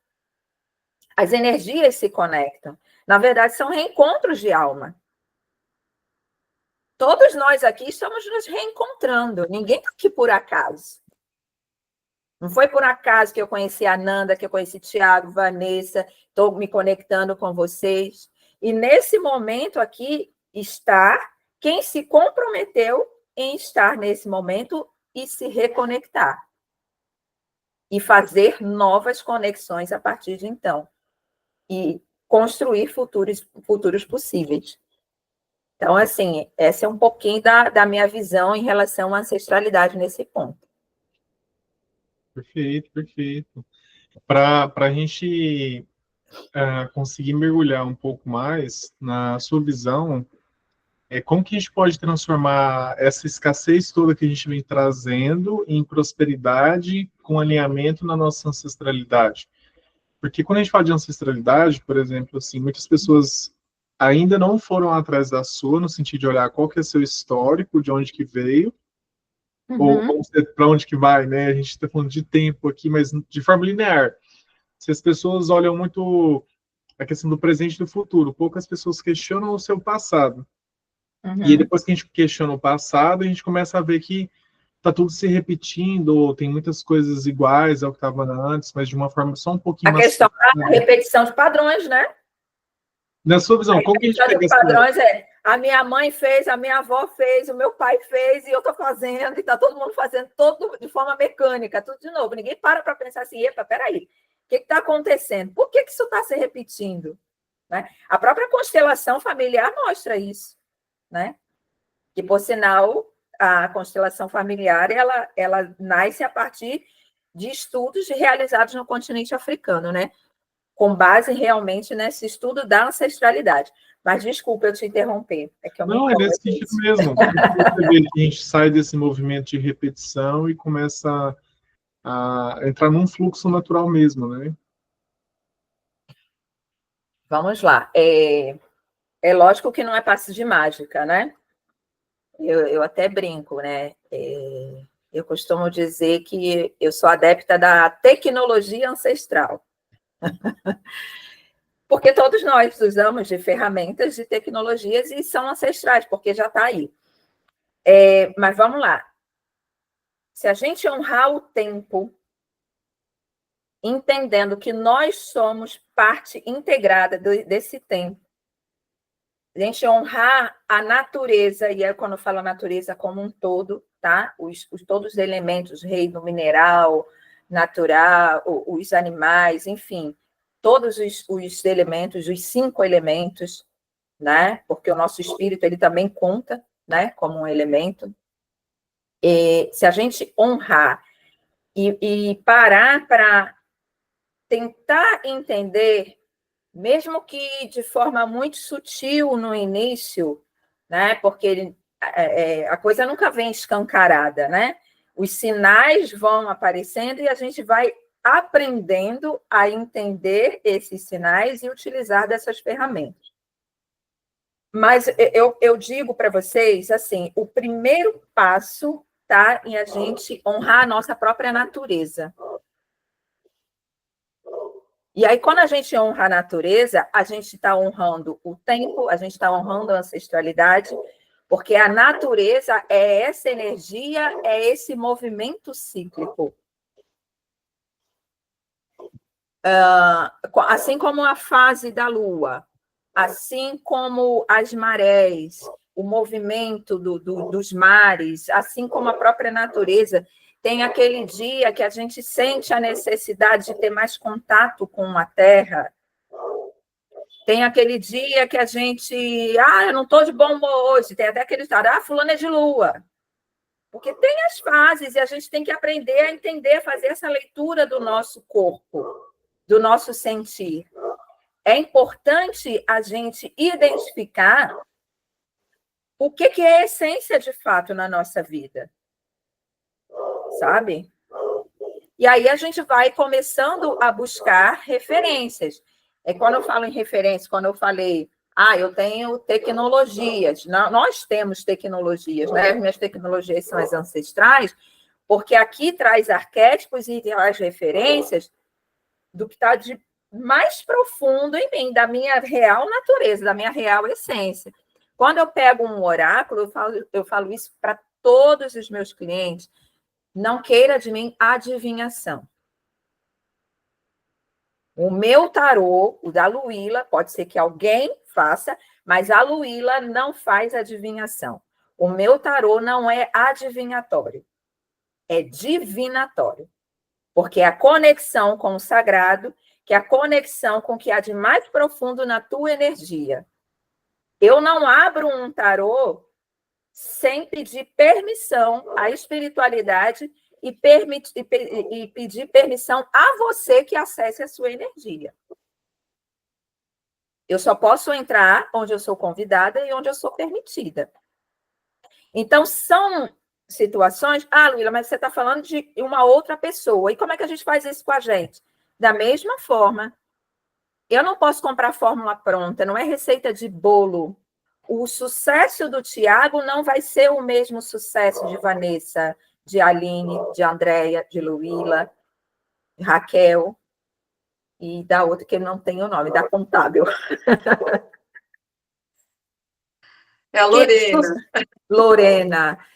As energias se conectam. Na verdade, são reencontros de alma. Todos nós aqui estamos nos reencontrando. Ninguém está aqui por acaso. Não foi por acaso que eu conheci a Nanda, que eu conheci Tiago, Vanessa, estou me conectando com vocês. E nesse momento aqui está quem se comprometeu em estar nesse momento e se reconectar. E fazer novas conexões a partir de então. E construir futuros possíveis. Então, assim, essa é um pouquinho da minha visão em relação à ancestralidade nesse ponto. Perfeito, perfeito. Para a gente conseguir mergulhar um pouco mais na sua visão, como que a gente pode transformar essa escassez toda que a gente vem trazendo em prosperidade com alinhamento na nossa ancestralidade? Porque quando a gente fala de ancestralidade, por exemplo, assim, muitas pessoas ainda não foram atrás da sua, no sentido de olhar qual que é seu histórico, de onde que veio, ou para onde que vai, né? A gente está falando de tempo aqui, mas de forma linear. Se as pessoas olham muito a questão do presente e do futuro, poucas pessoas questionam o seu passado. E aí, depois que a gente questiona o passado, a gente começa a ver que está tudo se repetindo, tem muitas coisas iguais ao que estava antes, mas de uma forma só um pouquinho mais... A questão da repetição de padrões, né? Na sua visão, como que a gente pega essa... padrões a minha mãe fez, a minha avó fez, o meu pai fez, e eu estou fazendo, e está todo mundo fazendo, todo de forma mecânica, tudo de novo. Ninguém para pensar assim, epa, peraí, o que está acontecendo? Por que isso está se repetindo? né? A própria constelação familiar mostra isso, né? Que, por sinal, a constelação familiar, ela nasce a partir de estudos realizados no continente africano, né? Com base realmente nesse estudo da ancestralidade. Mas desculpa eu te interromper, é que eu me Não, é empolgo nesse às sentido vezes. mesmo. Você vê que a gente sai desse movimento de repetição e começa a entrar num fluxo natural mesmo, né? Vamos lá. É lógico que não é passe de mágica, né? Eu até brinco, né? Eu costumo dizer que eu sou adepta da tecnologia ancestral. Porque todos nós usamos de ferramentas de tecnologias e são ancestrais, porque já está aí. Mas vamos lá. Se a gente honrar o tempo, entendendo que nós somos parte integrada desse tempo, a gente honrar a natureza, e é quando eu falo a natureza como um todo, tá? Todos os elementos, reino mineral, natural, os animais, enfim, todos os elementos, os 5 elementos, né? Porque o nosso espírito ele também conta, né? Como um elemento. E se a gente honrar e parar para tentar entender, mesmo que de forma muito sutil no início, né? Porque a coisa nunca vem escancarada, né? Os sinais vão aparecendo e a gente vai aprendendo a entender esses sinais e utilizar dessas ferramentas. Mas eu digo para vocês, assim, o primeiro passo está em a gente honrar a nossa própria natureza. E aí, quando a gente honra a natureza, a gente está honrando o tempo, a gente está honrando a ancestralidade, porque a natureza é essa energia, é esse movimento cíclico. Assim como a fase da Lua, assim como as marés, o movimento dos mares, assim como a própria natureza. Tem aquele dia que a gente sente a necessidade de ter mais contato com a Terra. Tem aquele dia que a gente... eu não estou de bom humor hoje. Tem até aquele ditado, fulano é de Lua. Porque tem as fases e a gente tem que aprender a entender, a fazer essa leitura do nosso corpo, do nosso sentir. É importante a gente identificar o que é a essência de fato na nossa vida, sabe? E aí a gente vai começando a buscar referências. Quando eu falo em referência, quando eu falei, eu tenho tecnologias, nós temos tecnologias, né? As minhas tecnologias são as ancestrais, porque aqui traz arquétipos e traz referências do que está de mais profundo em mim, da minha real natureza, da minha real essência. Quando eu pego um oráculo, eu falo isso para todos os meus clientes, não queira de mim adivinhação. O meu tarô, o da Luíla, pode ser que alguém faça, mas a Luíla não faz adivinhação. O meu tarô não é adivinhatório, é divinatório. Porque é a conexão com o sagrado, que é a conexão com o que há de mais profundo na tua energia. Eu não abro um tarô sem pedir permissão à espiritualidade e pedir permissão a você que acesse a sua energia. Eu só posso entrar onde eu sou convidada e onde eu sou permitida. Então, são situações... Luíla, mas você está falando de uma outra pessoa. E como é que a gente faz isso com a gente? Da mesma forma, eu não posso comprar fórmula pronta, não é receita de bolo. O sucesso do Tiago não vai ser o mesmo sucesso de Vanessa, de Aline, de Andréia, de Luíla, Raquel e da outra que não tem o nome, da contábil. É a Lorena. Lorena.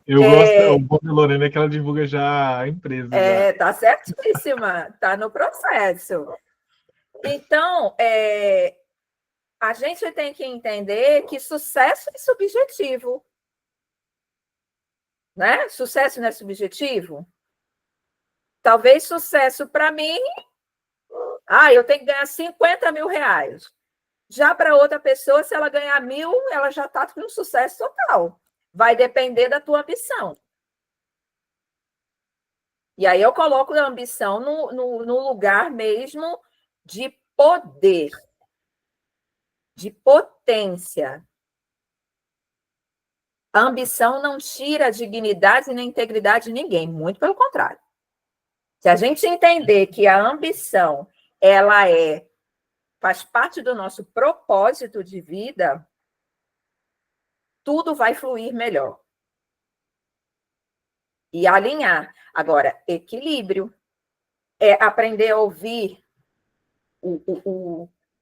Eu gosto, o bom da Lorena é que ela divulga já a empresa. Tá certíssima, tá no processo. Então, a gente tem que entender que sucesso é subjetivo. Né? Sucesso não é subjetivo? Talvez sucesso para mim... eu tenho que ganhar 50 mil reais. Já para outra pessoa, se ela ganhar 1.000, ela já está com um sucesso total. Vai depender da tua ambição. E aí eu coloco a ambição no lugar mesmo de poder, de potência. A ambição não tira a dignidade nem a integridade de ninguém, muito pelo contrário. Se a gente entender que a ambição, ela faz parte do nosso propósito de vida, tudo vai fluir melhor. E alinhar. Agora, equilíbrio. É aprender a ouvir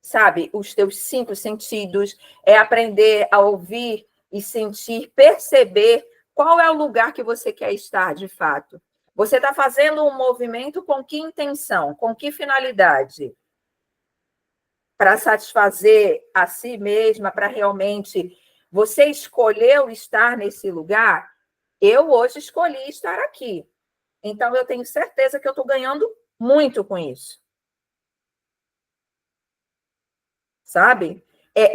sabe, os teus 5 sentidos, é aprender a ouvir e sentir, perceber qual é o lugar que você quer estar, de fato. Você está fazendo um movimento com que intenção, com que finalidade? Para satisfazer a si mesma, para realmente... Você escolheu estar nesse lugar? Eu hoje escolhi estar aqui. Então, eu tenho certeza que eu estou ganhando muito com isso. Sabe?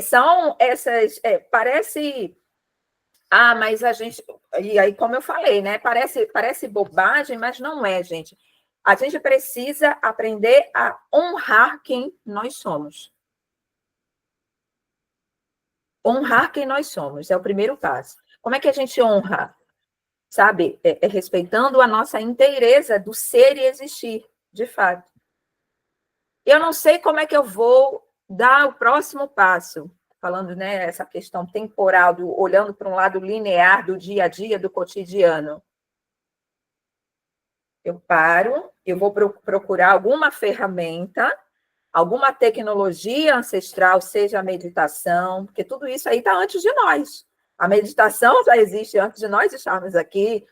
São essas... parece... mas a gente... E aí, como eu falei, né? Parece bobagem, mas não é, gente. A gente precisa aprender a honrar quem nós somos. Honrar quem nós somos é o primeiro passo. Como é que a gente honra? Sabe? Respeitando a nossa inteireza do ser e existir, de fato. Eu não sei como é que eu vou dar o próximo passo, falando, né, essa questão temporal, olhando para um lado linear do dia a dia, do cotidiano. Eu paro, eu vou procurar alguma ferramenta, alguma tecnologia ancestral, seja a meditação, porque tudo isso aí está antes de nós. A meditação já existe antes de nós estarmos aqui.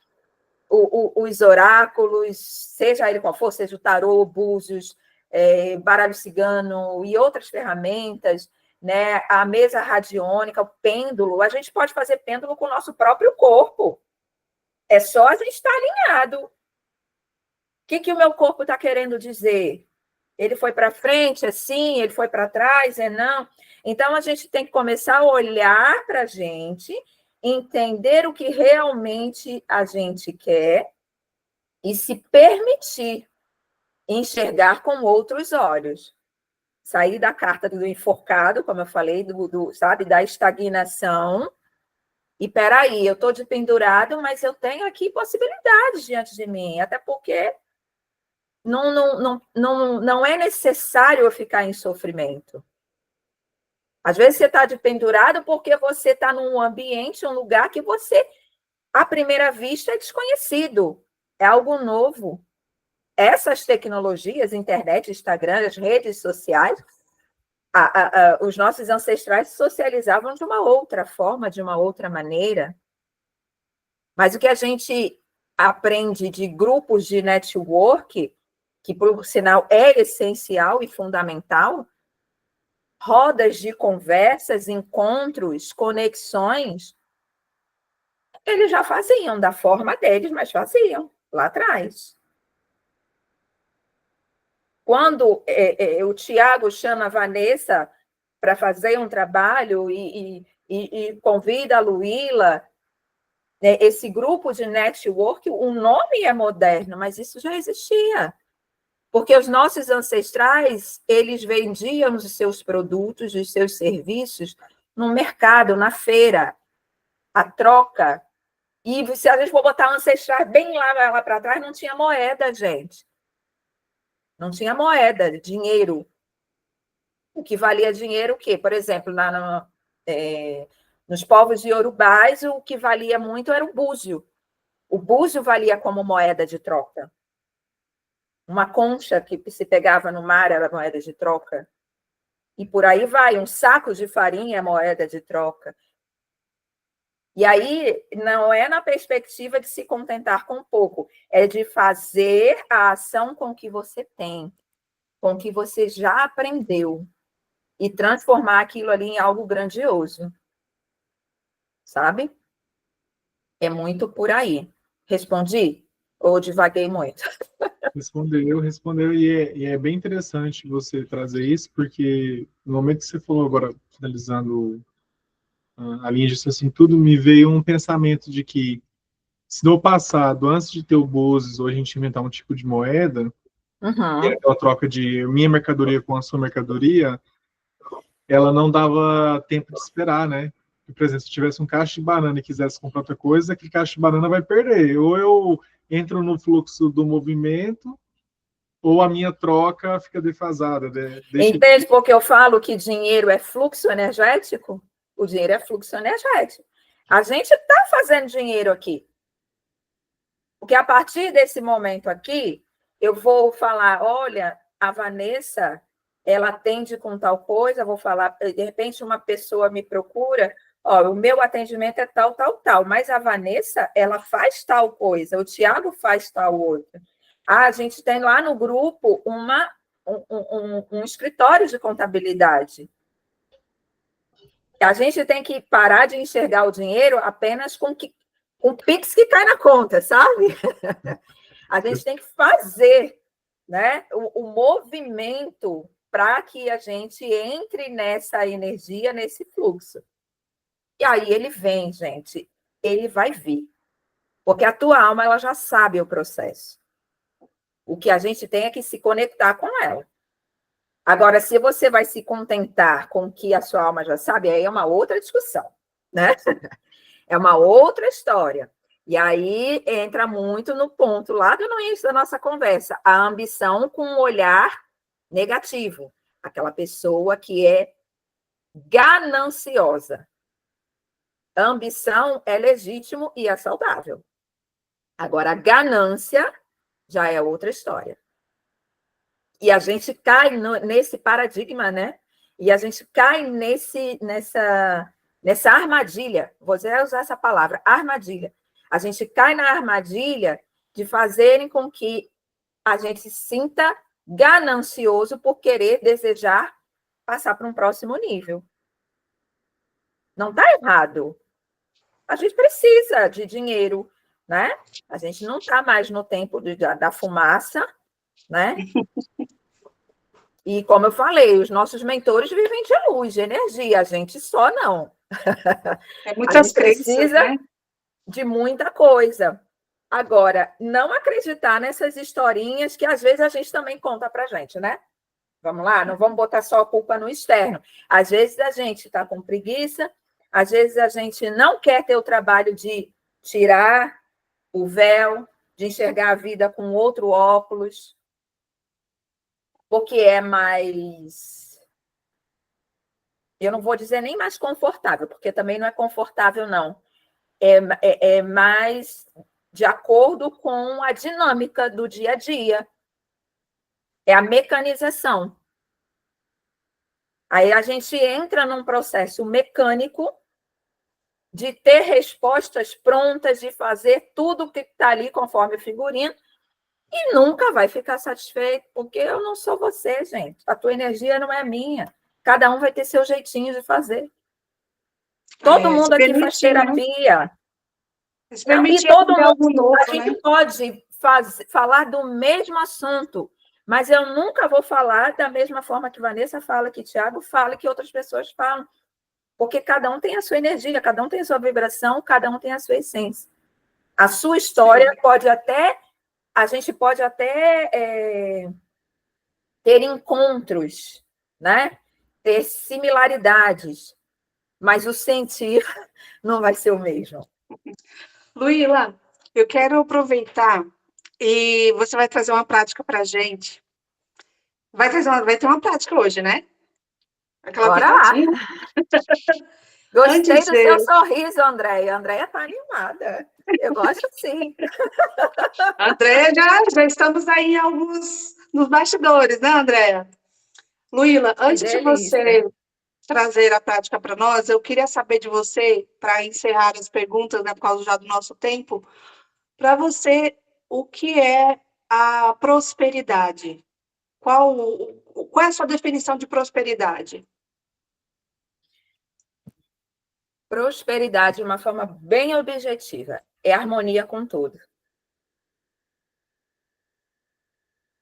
Os oráculos, seja ele qual for, seja o tarô, búzios, baralho cigano e outras ferramentas, né? A mesa radiônica, o pêndulo. A gente pode fazer pêndulo com o nosso próprio corpo. É só a gente estar alinhado. O que o meu corpo está querendo dizer? Ele foi para frente, assim? Ele foi para trás? Não? Então, a gente tem que começar a olhar para a gente, entender o que realmente a gente quer e se permitir enxergar com outros olhos. Sair da carta do enforcado, como eu falei, sabe, da estagnação. E peraí, eu estou de pendurado, mas eu tenho aqui possibilidades diante de mim, até porque não é necessário eu ficar em sofrimento. Às vezes você está de pendurado porque você está num ambiente, um lugar que você, à primeira vista, é desconhecido, é algo novo. Essas tecnologias, internet, Instagram, as redes sociais, os nossos ancestrais socializavam de uma outra forma, de uma outra maneira. Mas o que a gente aprende de grupos de network, que, por sinal, é essencial e fundamental, rodas de conversas, encontros, conexões, eles já faziam da forma deles, mas faziam lá atrás. Quando o Tiago chama a Vanessa para fazer um trabalho e convida a Luíla, né, esse grupo de network, o nome é moderno, mas isso já existia. Porque os nossos ancestrais, eles vendiam os seus produtos, os seus serviços no mercado, na feira, a troca. E se a gente for botar ancestrais bem lá para trás, não tinha moeda, gente. Não tinha moeda, dinheiro. O que valia dinheiro, o quê? Por exemplo, nos povos iorubais, o que valia muito era o búzio. O búzio valia como moeda de troca. Uma concha que se pegava no mar era moeda de troca. E por aí vai, um saco de farinha é moeda de troca. E aí não é na perspectiva de se contentar com pouco, é de fazer a ação com que você tem, com o que você já aprendeu, e transformar aquilo ali em algo grandioso. Sabe? É muito por aí. Respondi? Ou divaguei muito? Respondeu, e é bem interessante você trazer isso, porque no momento que você falou agora, finalizando a linha de assim, tudo me veio um pensamento de que se no passado, antes de ter o Bozes, ou a gente inventar um tipo de moeda, que era Uhum. aquela troca de minha mercadoria com a sua mercadoria, ela não dava tempo de esperar, né? Por exemplo, se tivesse um cacho de banana e quisesse comprar outra coisa, aquele cacho de banana vai perder. Ou eu entro no fluxo do movimento, ou a minha troca fica defasada. Né? Entende porque eu falo que dinheiro é fluxo energético? O dinheiro é fluxo energético. A gente está fazendo dinheiro aqui. Porque a partir desse momento aqui, eu vou falar, olha, a Vanessa, ela atende com tal coisa, vou falar, de repente uma pessoa me procura, ó, o meu atendimento é tal, tal, tal, mas a Vanessa, ela faz tal coisa, o Tiago faz tal outra. Ah, a gente tem lá no grupo um escritório de contabilidade. A gente tem que parar de enxergar o dinheiro apenas com o Pix que cai na conta, sabe? A gente tem que fazer, né, o movimento para que a gente entre nessa energia, nesse fluxo. E aí ele vem, gente, ele vai vir. Porque a tua alma, ela já sabe o processo. O que a gente tem é que se conectar com ela. Agora, se você vai se contentar com o que a sua alma já sabe, aí é uma outra discussão, né? É uma outra história. E aí entra muito no ponto lá do início da nossa conversa, a ambição com um olhar negativo. Aquela pessoa que é gananciosa. A ambição é legítimo e é saudável. Agora, a ganância já é outra história. E a gente cai nesse paradigma, né? E a gente cai nessa armadilha. Vou usar essa palavra, armadilha. A gente cai na armadilha de fazerem com que a gente se sinta ganancioso por querer desejar passar para um próximo nível. Não está errado. A gente precisa de dinheiro, né? A gente não está mais no tempo da fumaça, né? E, como eu falei, os nossos mentores vivem de luz, de energia, a gente só não. É A muitas gente crenças, precisa né? de muita coisa. Agora, não acreditar nessas historinhas que às vezes a gente também conta para a gente, né? Vamos lá, não vamos botar só a culpa no externo. Às vezes a gente está com preguiça, às vezes a gente não quer ter o trabalho de tirar o véu, de enxergar a vida com outro óculos, porque é mais. Eu não vou dizer nem mais confortável, porque também não é confortável, não. É mais de acordo com a dinâmica do dia a dia. É a mecanização. Aí a gente entra num processo mecânico de ter respostas prontas, de fazer tudo que está ali conforme o figurino, e nunca vai ficar satisfeito, porque eu não sou você, gente. A tua energia não é minha. Cada um vai ter seu jeitinho de fazer. Todo Se mundo aqui faz permitir, né? terapia. Se Não, e permitir todo aprender mundo, algo a novo, gente né? pode falar do mesmo assunto, mas eu nunca vou falar da mesma forma que Vanessa fala, que Tiago fala, que outras pessoas falam, porque cada um tem a sua energia, cada um tem a sua vibração, cada um tem a sua essência. A sua história Sim. pode até, a gente pode até ter encontros, né? Ter similaridades, mas o sentir não vai ser o mesmo. Luíla, eu quero aproveitar e você vai trazer uma prática para a gente. Vai ter uma prática hoje, né? Aquela Bora lá. pitadinha. Gostei Antes do seu de... sorriso, Andréia. Andréia está animada. Eu gosto sim. Andréia, já estamos aí em alguns nos bastidores, né, Andréia? Luíla, Que antes de delícia. você trazer a prática para nós, eu queria saber de você, para encerrar as perguntas, né, por causa já do nosso tempo, para você, o que é a prosperidade? Qual é a sua definição de prosperidade? Prosperidade de uma forma bem objetiva. É harmonia com tudo.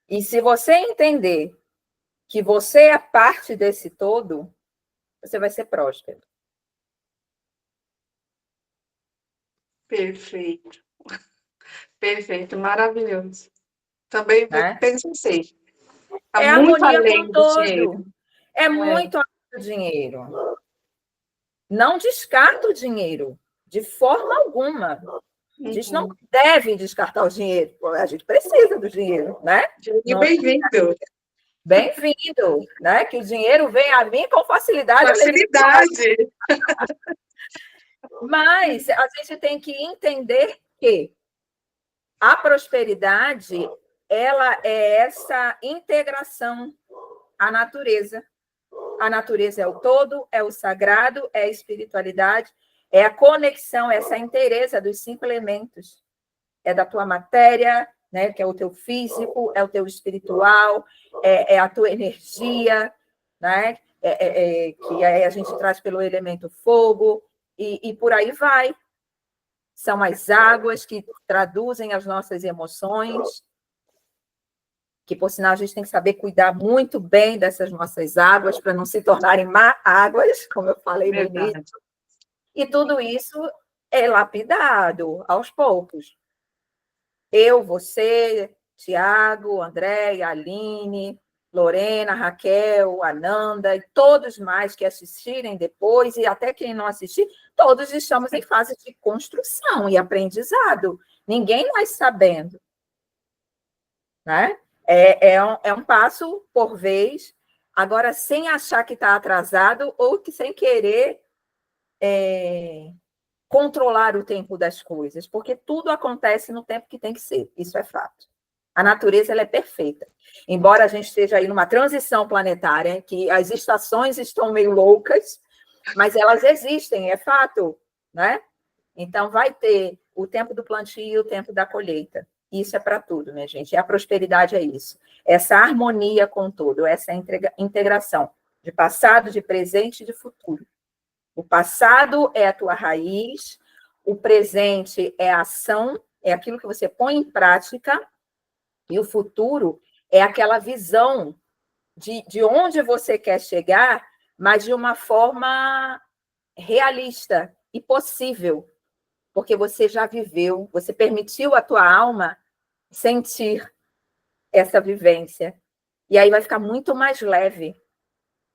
E se você entender que você é parte desse todo, você vai ser próspero. Perfeito. Perfeito, maravilhoso. Também Né? penso assim. Está É muito harmonia com além o do dinheiro. todo. É muito além do dinheiro. Não descarta o dinheiro, de forma alguma. A gente não deve descartar o dinheiro. A gente precisa do dinheiro, né? E bem-vindo. Bem-vindo, né? Que o dinheiro vem a mim com facilidade. Facilidade. Mas a gente tem que entender que a prosperidade, ela é essa integração à natureza. A natureza é o todo, é o sagrado, é a espiritualidade, é a conexão, essa inteireza dos 5 elementos. É da tua matéria, né, que é o teu físico, é o teu espiritual, é a tua energia, né, que aí a gente traz pelo elemento fogo, e por aí vai. São as águas que traduzem as nossas emoções, que, por sinal, a gente tem que saber cuidar muito bem dessas nossas águas para não se tornarem má águas, como eu falei no início. E tudo isso é lapidado aos poucos. Eu, você, Tiago, André, Aline, Lorena, Raquel, Ananda, e todos mais que assistirem depois, e até quem não assistir, todos estamos em fase de construção e aprendizado. Ninguém mais sabendo. Né? É um passo por vez, agora sem achar que está atrasado ou que sem querer controlar o tempo das coisas, porque tudo acontece no tempo que tem que ser, isso é fato. A natureza ela é perfeita. Embora a gente esteja aí numa transição planetária, que as estações estão meio loucas, mas elas existem, é fato, né? Então, vai ter o tempo do plantio e o tempo da colheita. Isso é para tudo, minha gente. E a prosperidade é isso. Essa harmonia com tudo, essa integração de passado, de presente e de futuro. O passado é a tua raiz, o presente é a ação, é aquilo que você põe em prática, e o futuro é aquela visão de onde você quer chegar, mas de uma forma realista e possível, porque você já viveu, você permitiu a tua alma sentir essa vivência. E aí vai ficar muito mais leve,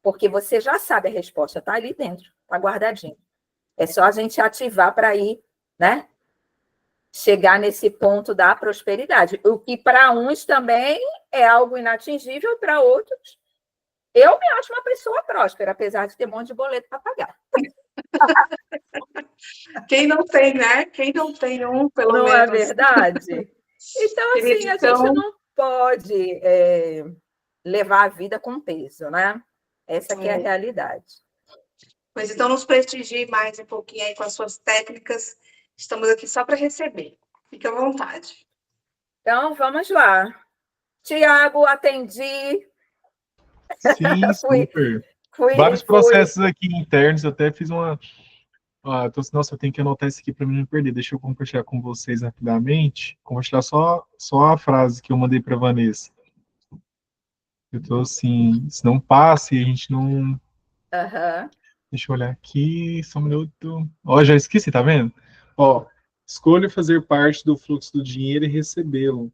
porque você já sabe a resposta, está ali dentro, está guardadinho. É só a gente ativar para ir, né? Chegar nesse ponto da prosperidade. O que para uns também é algo inatingível, para outros. Eu me acho uma pessoa próspera, apesar de ter um monte de boleto para pagar. Quem não tem, né? Quem não tem um, pelo menos. Não é verdade? Então, assim, a gente não pode levar a vida com peso, né? Essa que é a realidade. Mas então nos prestigie mais um pouquinho aí com as suas técnicas. Estamos aqui só para receber. Fique à vontade. Então, vamos lá. Tiago, atendi. Sim, super. Vários processos aqui internos, eu até fiz uma... nossa, eu tenho que anotar isso aqui para mim não perder. Deixa eu compartilhar com vocês rapidamente. Compartilhar só a frase que eu mandei para Vanessa. Eu tô assim, se não passa e a gente não... Uhum. Deixa eu olhar aqui, só um minuto. Ó, já esqueci, tá vendo? Ó, escolha fazer parte do fluxo do dinheiro e recebê-lo.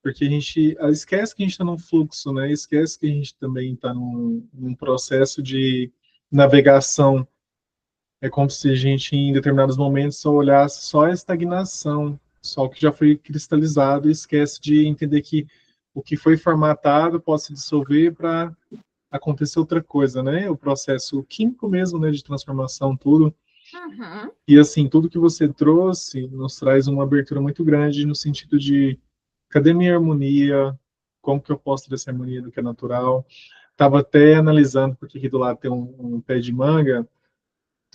Porque a gente esquece que a gente está num fluxo, né? Esquece que a gente também está num processo de navegação. É como se a gente, em determinados momentos, só olhasse só a estagnação, só o que já foi cristalizado, e esquece de entender que o que foi formatado pode se dissolver para acontecer outra coisa, né? O processo químico mesmo, né? De transformação, tudo. Uhum. E, assim, tudo que você trouxe nos traz uma abertura muito grande no sentido de cadê minha harmonia? Como que eu posso ter essa harmonia do que é natural? Estava até analisando, porque aqui do lado tem um pé de manga,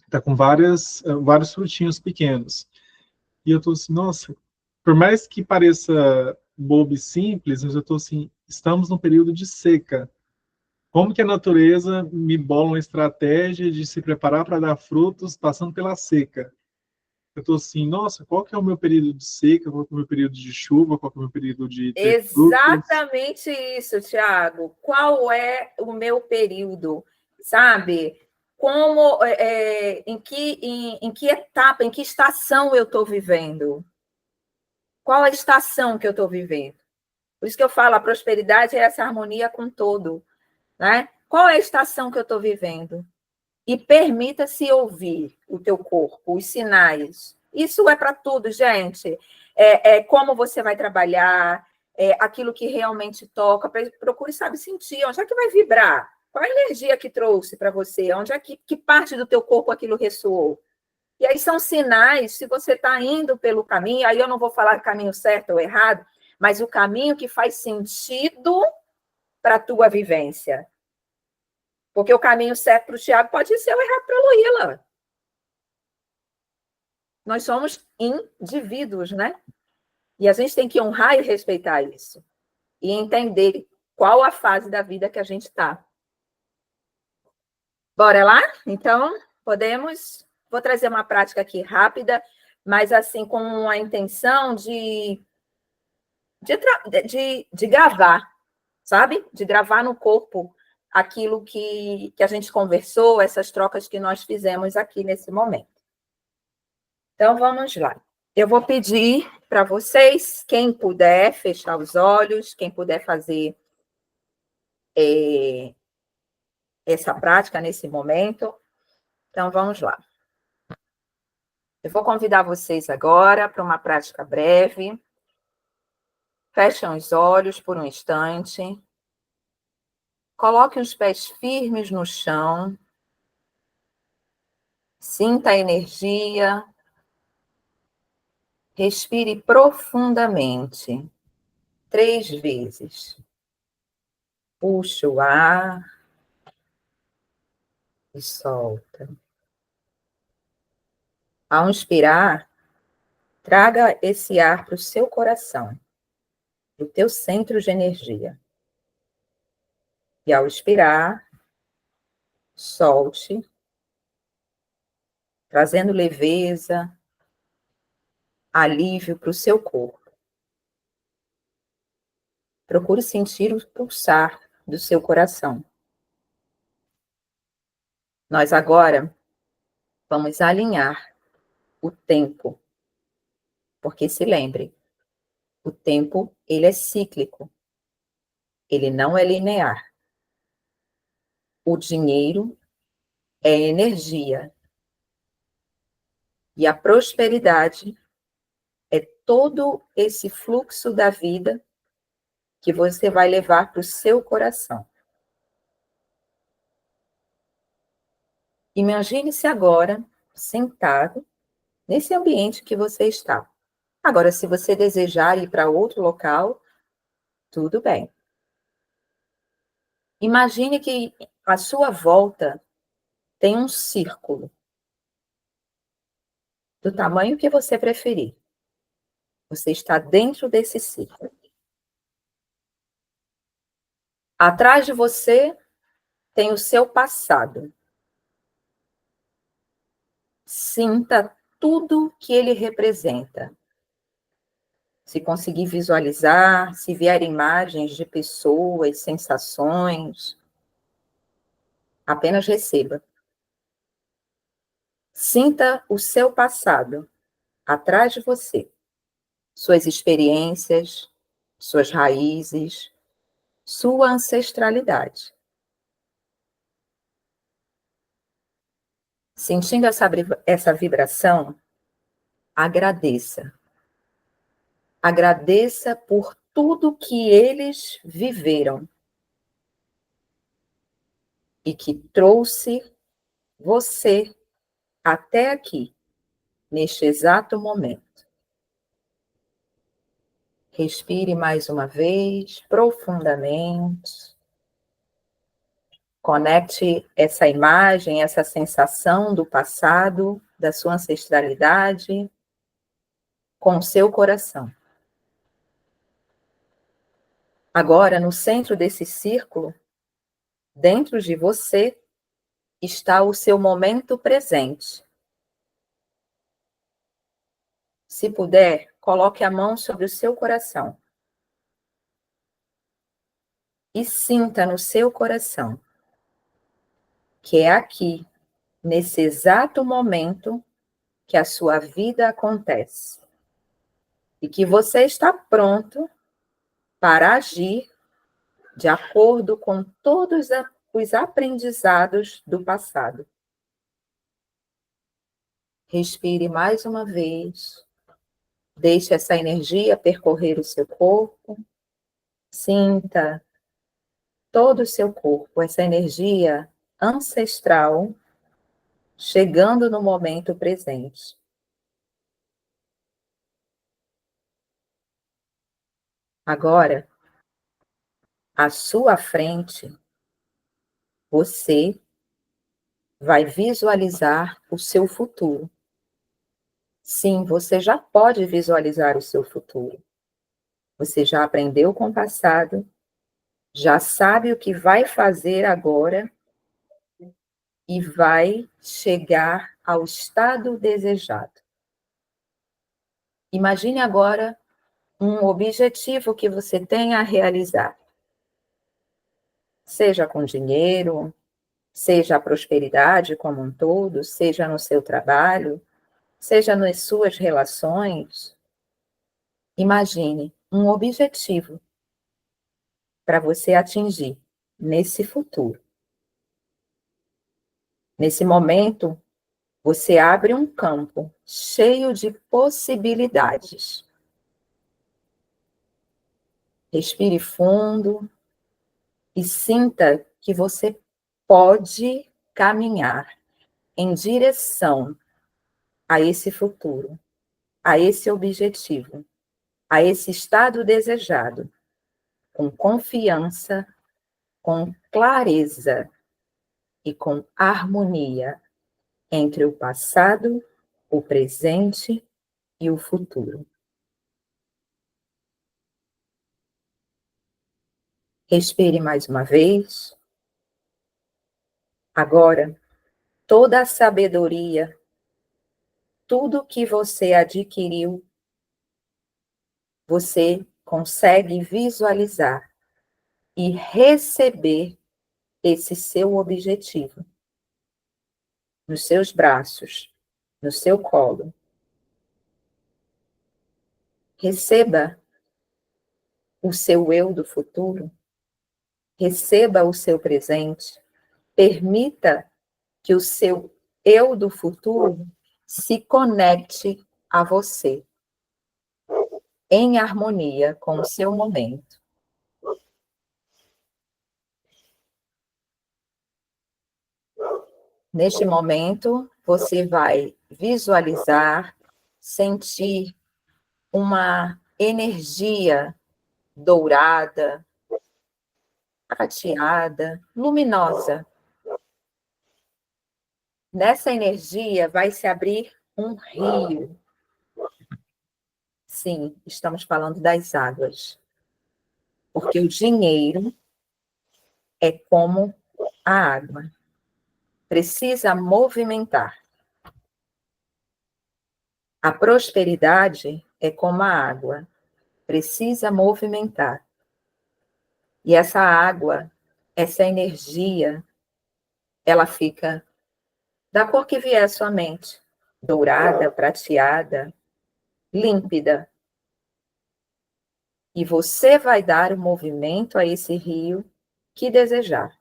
tá com vários frutinhos pequenos. E eu tô assim, nossa, por mais que pareça bobo e simples, mas eu tô assim, estamos num período de seca. Como que a natureza me bola uma estratégia de se preparar para dar frutos passando pela seca? eu estou assim, nossa, qual que é o meu período de seca, qual que é o meu período de chuva, qual que é o meu período de ter frutos? Exatamente isso, Tiago. Qual é o meu período? Sabe? Como, em que etapa, em que estação eu estou vivendo? Qual a estação que eu estou vivendo? Por isso que eu falo, a prosperidade é essa harmonia com todo, né? Qual é a estação que eu estou vivendo? E permita-se ouvir o teu corpo, os sinais. Isso é para tudo, gente. É como você vai trabalhar, aquilo que realmente toca. Procure, sabe, sentir onde é que vai vibrar. Qual a energia que trouxe para você? Onde é que parte do teu corpo aquilo ressoou? E aí são sinais, se você está indo pelo caminho, aí eu não vou falar caminho certo ou errado, mas o caminho que faz sentido para a tua vivência. Porque o caminho certo para o Tiago pode ser o errado para a Luíla. Nós somos indivíduos, né? E a gente tem que honrar e respeitar isso. E entender qual a fase da vida que a gente está. Bora lá? Então, podemos... Vou trazer uma prática aqui rápida, mas assim, com a intenção de gravar, sabe? De gravar no corpo aquilo que a gente conversou, essas trocas que nós fizemos aqui nesse momento. Então, vamos lá. Eu vou pedir para vocês, quem puder fechar os olhos, quem puder fazer essa prática nesse momento. Então, vamos lá. Eu vou convidar vocês agora para uma prática breve. Fechem os olhos por um instante. Coloquem os pés firmes no chão. Sinta a energia. Respire profundamente. 3 vezes. Puxa o ar e solta. Ao inspirar, traga esse ar para o seu coração, para o teu centro de energia. E ao expirar, solte, trazendo leveza, alívio para o seu corpo. Procure sentir o pulsar do seu coração. Nós agora vamos alinhar o tempo. Porque se lembre, o tempo, ele é cíclico. Ele não é linear. O dinheiro é energia. E a prosperidade é todo esse fluxo da vida que você vai levar para o seu coração. Imagine-se agora sentado nesse ambiente que você está. Agora, se você desejar ir para outro local, tudo bem. Imagine que à sua volta tem um círculo, do tamanho que você preferir. Você está dentro desse círculo. Atrás de você tem o seu passado. Sinta tudo que ele representa. Se conseguir visualizar, se vier imagens de pessoas, sensações, apenas receba. Sinta o seu passado atrás de você. Suas experiências, suas raízes, sua ancestralidade. Sentindo essa vibração, agradeça. Agradeça por tudo que eles viveram e que trouxe você até aqui, neste exato momento. Respire mais uma vez, profundamente. Conecte essa imagem, essa sensação do passado, da sua ancestralidade, com o seu coração. Agora, no centro desse círculo, dentro de você, está o seu momento presente. Se puder, coloque a mão sobre o seu coração. E sinta no seu coração que é aqui, nesse exato momento, que a sua vida acontece. E que você está pronto para agir de acordo com todos os aprendizados do passado. Respire mais uma vez. Deixe essa energia percorrer o seu corpo. Sinta todo o seu corpo, essa energia ancestral chegando no momento presente. Agora, à sua frente, você vai visualizar o seu futuro. Sim, você já pode visualizar o seu futuro. Você já aprendeu com o passado, já sabe o que vai fazer agora e vai chegar ao estado desejado. Imagine agora um objetivo que você tenha a realizar. Seja com dinheiro, seja a prosperidade como um todo, seja no seu trabalho, seja nas suas relações. Imagine um objetivo para você atingir nesse futuro. Nesse momento, você abre um campo cheio de possibilidades. Respire fundo e sinta que você pode caminhar em direção a esse futuro, a esse objetivo, a esse estado desejado, com confiança, com clareza e com harmonia entre o passado, o presente e o futuro. Respire mais uma vez. Agora, toda a sabedoria, tudo que você adquiriu, você consegue visualizar e receber esse seu objetivo nos seus braços, no seu colo. Receba o seu eu do futuro, receba o seu presente, permita que o seu eu do futuro se conecte a você, em harmonia com o seu momento. Neste momento, você vai visualizar, sentir uma energia dourada, prateada, luminosa. Nessa energia vai se abrir um rio. Sim, estamos falando das águas. Porque o dinheiro é como a água. Precisa movimentar. A prosperidade é como a água. Precisa movimentar. E essa água, essa energia, ela fica da cor que vier à sua mente. Dourada, prateada, límpida. E você vai dar o movimento a esse rio que desejar.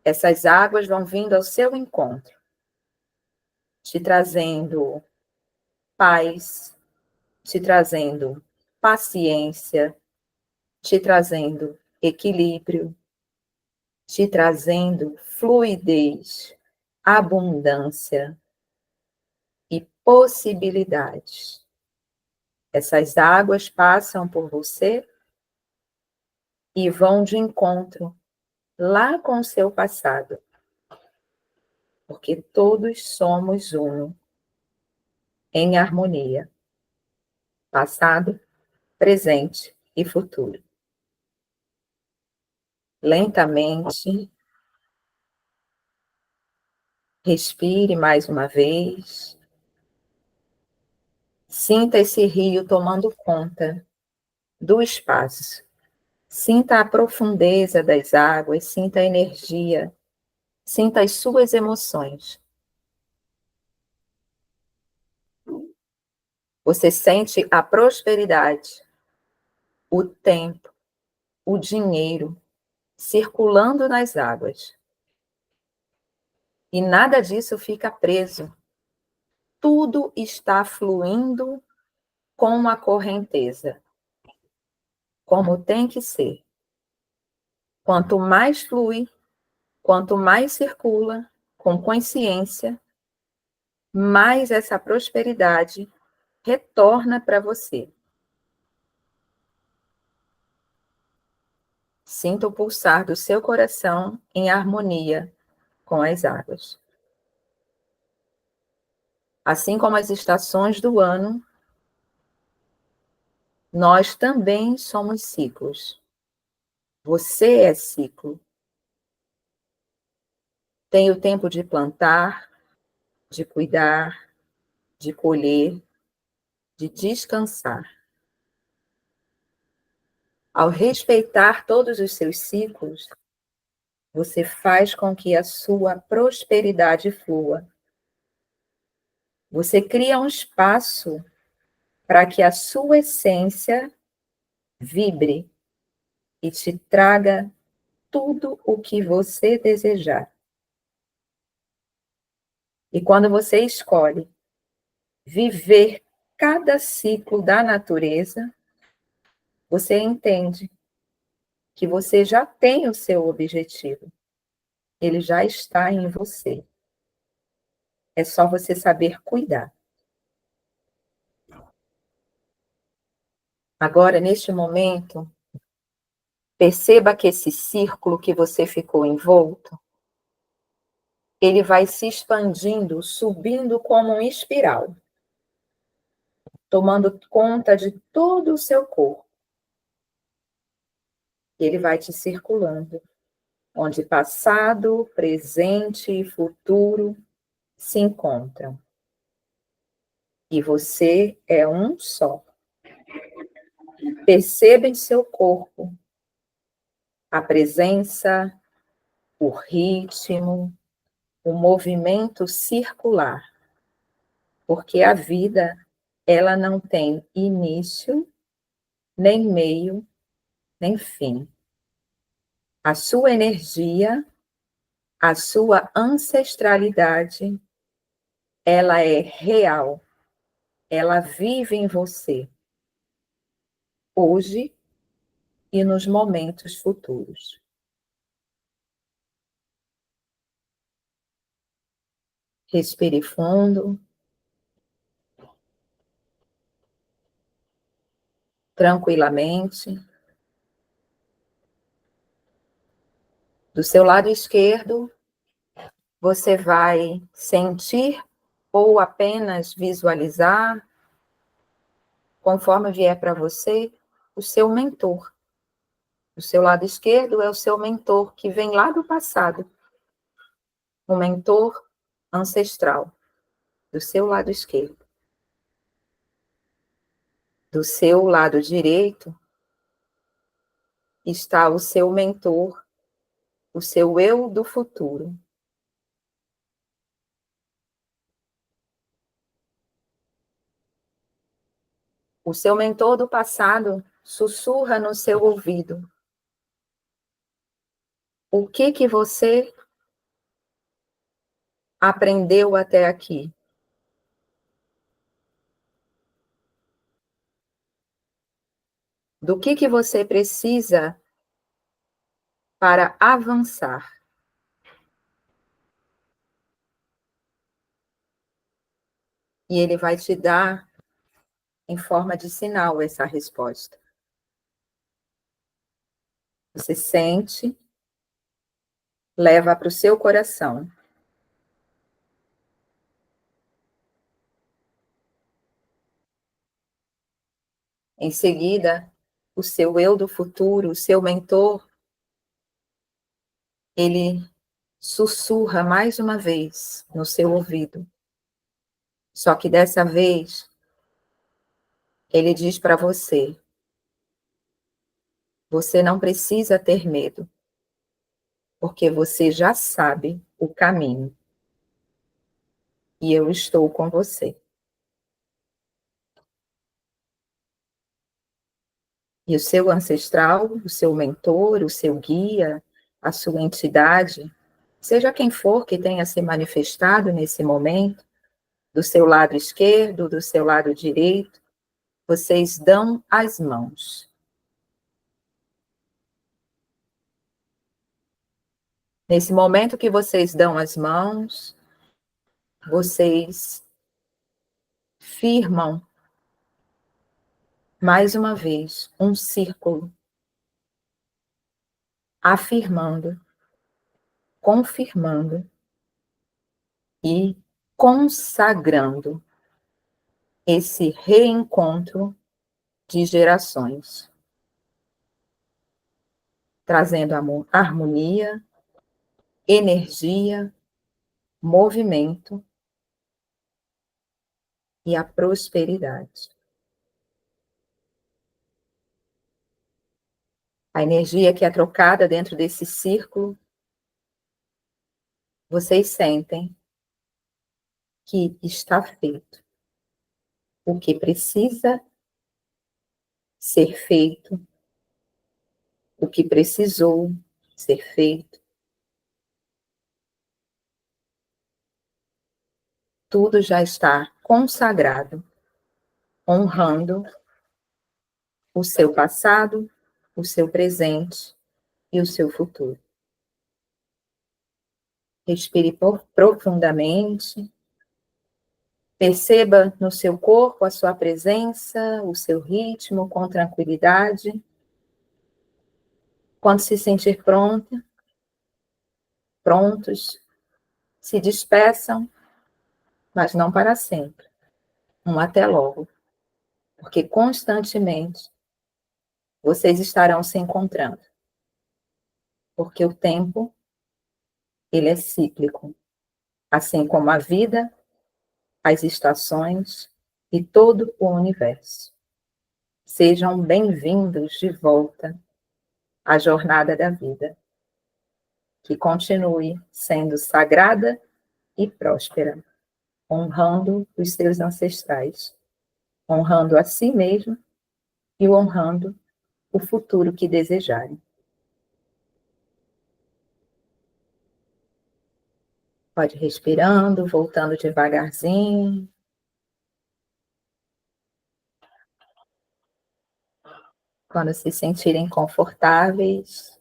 Essas águas vão vindo ao seu encontro, te trazendo paz, te trazendo paciência, te trazendo equilíbrio, te trazendo fluidez, abundância e possibilidades. Essas águas passam por você e vão de encontro lá com o seu passado, porque todos somos um, em harmonia, passado, presente e futuro. Lentamente, respire mais uma vez. Sinta esse rio tomando conta do espaço. Sinta a profundeza das águas, sinta a energia, sinta as suas emoções. Você sente a prosperidade, o tempo, o dinheiro circulando nas águas. E nada disso fica preso. Tudo está fluindo com a correnteza, como tem que ser. Quanto mais flui, quanto mais circula, com consciência, mais essa prosperidade retorna para você. Sinta o pulsar do seu coração em harmonia com as águas. Assim como as estações do ano, nós também somos ciclos. Você é ciclo. Tem o tempo de plantar, de cuidar, de colher, de descansar. Ao respeitar todos os seus ciclos, você faz com que a sua prosperidade flua. Você cria um espaço para que a sua essência vibre e te traga tudo o que você desejar. E quando você escolhe viver cada ciclo da natureza, você entende que você já tem o seu objetivo. Ele já está em você. É só você saber cuidar. Agora, neste momento, perceba que esse círculo que você ficou envolto, ele vai se expandindo, subindo como uma espiral, tomando conta de todo o seu corpo. Ele vai te circulando, onde passado, presente e futuro se encontram. E você é um só. Perceba em seu corpo a presença, o ritmo, o movimento circular. Porque a vida, ela não tem início, nem meio, nem fim. A sua energia, a sua ancestralidade, ela é real. Ela vive em você, hoje e nos momentos futuros. Respire fundo, tranquilamente. Do seu lado esquerdo, você vai sentir ou apenas visualizar, conforme vier para você, o seu mentor. O seu lado esquerdo é o seu mentor que vem lá do passado. O mentor ancestral, do seu lado esquerdo. Do seu lado direito está o seu mentor, o seu eu do futuro. O seu mentor do passado sussurra no seu ouvido. O que você aprendeu até aqui? Do que você precisa para avançar? E ele vai te dar, em forma de sinal, essa resposta. Você sente, leva para o seu coração. Em seguida, o seu eu do futuro, o seu mentor, ele sussurra mais uma vez no seu ouvido. Só que dessa vez, ele diz para você: você não precisa ter medo, porque você já sabe o caminho. E eu estou com você. E o seu ancestral, o seu mentor, o seu guia, a sua entidade, seja quem for que tenha se manifestado nesse momento, do seu lado esquerdo, do seu lado direito, vocês dão as mãos. Nesse momento que vocês dão as mãos, vocês firmam mais uma vez um círculo, afirmando, confirmando e consagrando esse reencontro de gerações, trazendo harmonia, energia, movimento e a prosperidade. A energia que é trocada dentro desse círculo, vocês sentem que está feito o que precisa ser feito, o que precisou ser feito. Tudo já está consagrado, honrando o seu passado, o seu presente e o seu futuro. Respire profundamente. Perceba no seu corpo a sua presença, o seu ritmo com tranquilidade. Quando se sentir prontos, se despeçam, mas não para sempre. Um até logo. Porque constantemente vocês estarão se encontrando. Porque o tempo, ele é cíclico. Assim como a vida, as estações e todo o universo. Sejam bem-vindos de volta à jornada da vida, que continue sendo sagrada e próspera, honrando os seus ancestrais, honrando a si mesmo e honrando o futuro que desejarem. Pode ir respirando, voltando devagarzinho. Quando se sentirem confortáveis,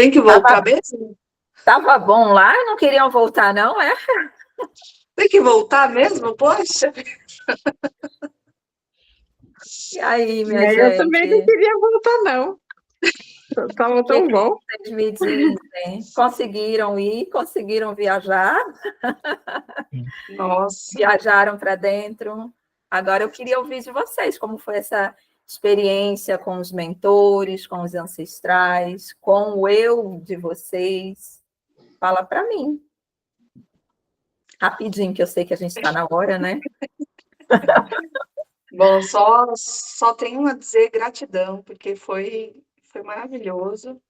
Tem que voltar mesmo? Tava bom lá, não queriam voltar não, é? Tem que voltar mesmo? Poxa. E aí, minha gente? Eu também não queria voltar, não. Estava tão bom. Vocês me dizem, conseguiram ir, conseguiram viajar? Nossa. Viajaram para dentro. Agora eu queria ouvir de vocês, como foi essa experiência com os mentores, com os ancestrais, com o eu de vocês. Fala para mim. Rapidinho, que eu sei que a gente está na hora, né? Bom, só tenho a dizer gratidão, porque foi maravilhoso.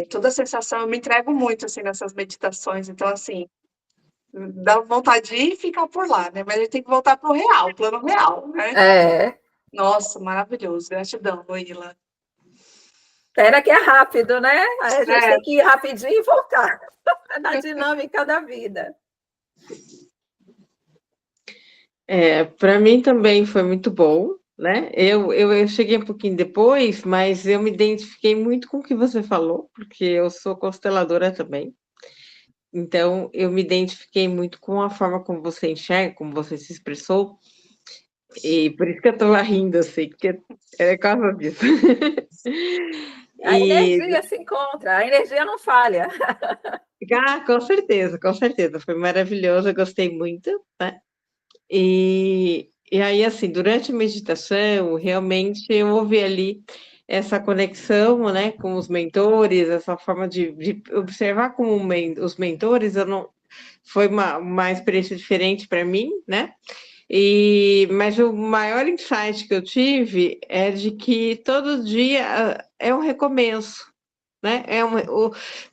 Toda a sensação, eu me entrego muito assim nessas meditações, então assim, dá vontade de ir e ficar por lá, né? Mas a gente tem que voltar para o real, plano real, né? É. Nossa, maravilhoso, gratidão, Loíla. Pena que é rápido, né? A gente tem que ir rapidinho e voltar na dinâmica da vida. Para mim também foi muito bom, né? Eu cheguei um pouquinho depois, mas eu me identifiquei muito com o que você falou, porque eu sou consteladora também. Então, eu me identifiquei muito com a forma como você enxerga, como você se expressou, e por isso que eu estou rindo, assim, porque é por causa disso. A energia se encontra, a energia não falha. Com certeza, foi maravilhoso, eu gostei muito, né? E aí, assim, durante a meditação, realmente eu ouvi ali essa conexão, né, com os mentores, essa forma de observar como os mentores, eu não, foi uma experiência diferente para mim, né? Mas o maior insight que eu tive é de que todo dia é um recomeço, né?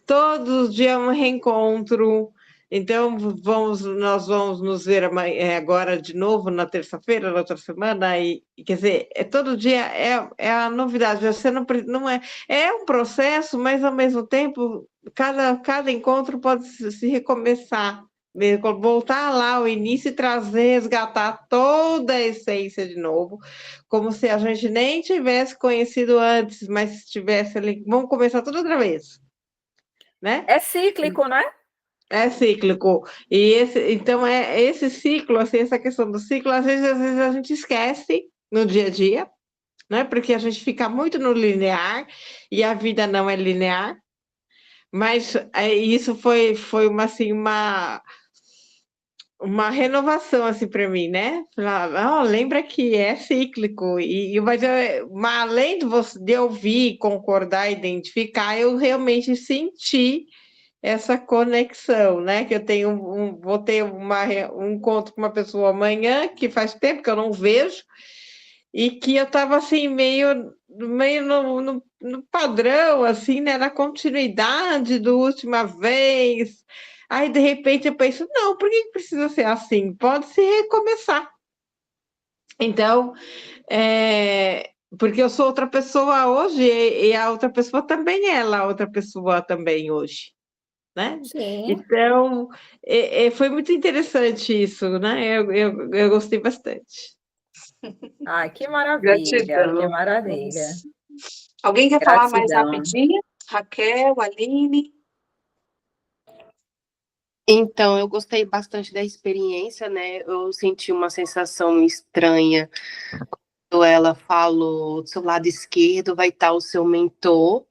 Todo dia é um reencontro. Então, nós vamos nos ver agora de novo na terça-feira, na outra semana, e quer dizer, todo dia é a novidade. Você não é um processo, mas ao mesmo tempo, cada encontro pode se recomeçar, voltar lá ao início e trazer, resgatar toda a essência de novo, como se a gente nem tivesse conhecido antes, mas estivesse ali, vamos começar tudo outra vez, né? É cíclico, né? É cíclico. Então, esse ciclo, assim, essa questão do ciclo, às vezes a gente esquece no dia a dia, né? Porque a gente fica muito no linear e a vida não é linear. Mas isso foi assim, uma renovação assim para mim, né? Lembra que é cíclico mas além de ouvir, concordar, identificar, eu realmente senti essa conexão, né? Que eu vou ter um encontro com uma pessoa amanhã que faz tempo que eu não vejo e que eu estava assim meio no padrão, assim, né? Na continuidade da última vez. Aí, de repente, eu penso, não, por que precisa ser assim? Pode se recomeçar. Então, porque eu sou outra pessoa hoje e a outra pessoa também é ela, a outra pessoa também hoje, né? Sim. Então, foi muito interessante isso, né? Eu gostei bastante. Ai, que maravilha, que Gratidão. maravilha. Alguém quer falar mais Gratidão. rapidinho? Raquel, Aline? Então, eu gostei bastante da experiência, né? Eu senti uma sensação estranha quando ela falou: do seu lado esquerdo vai estar o seu mentor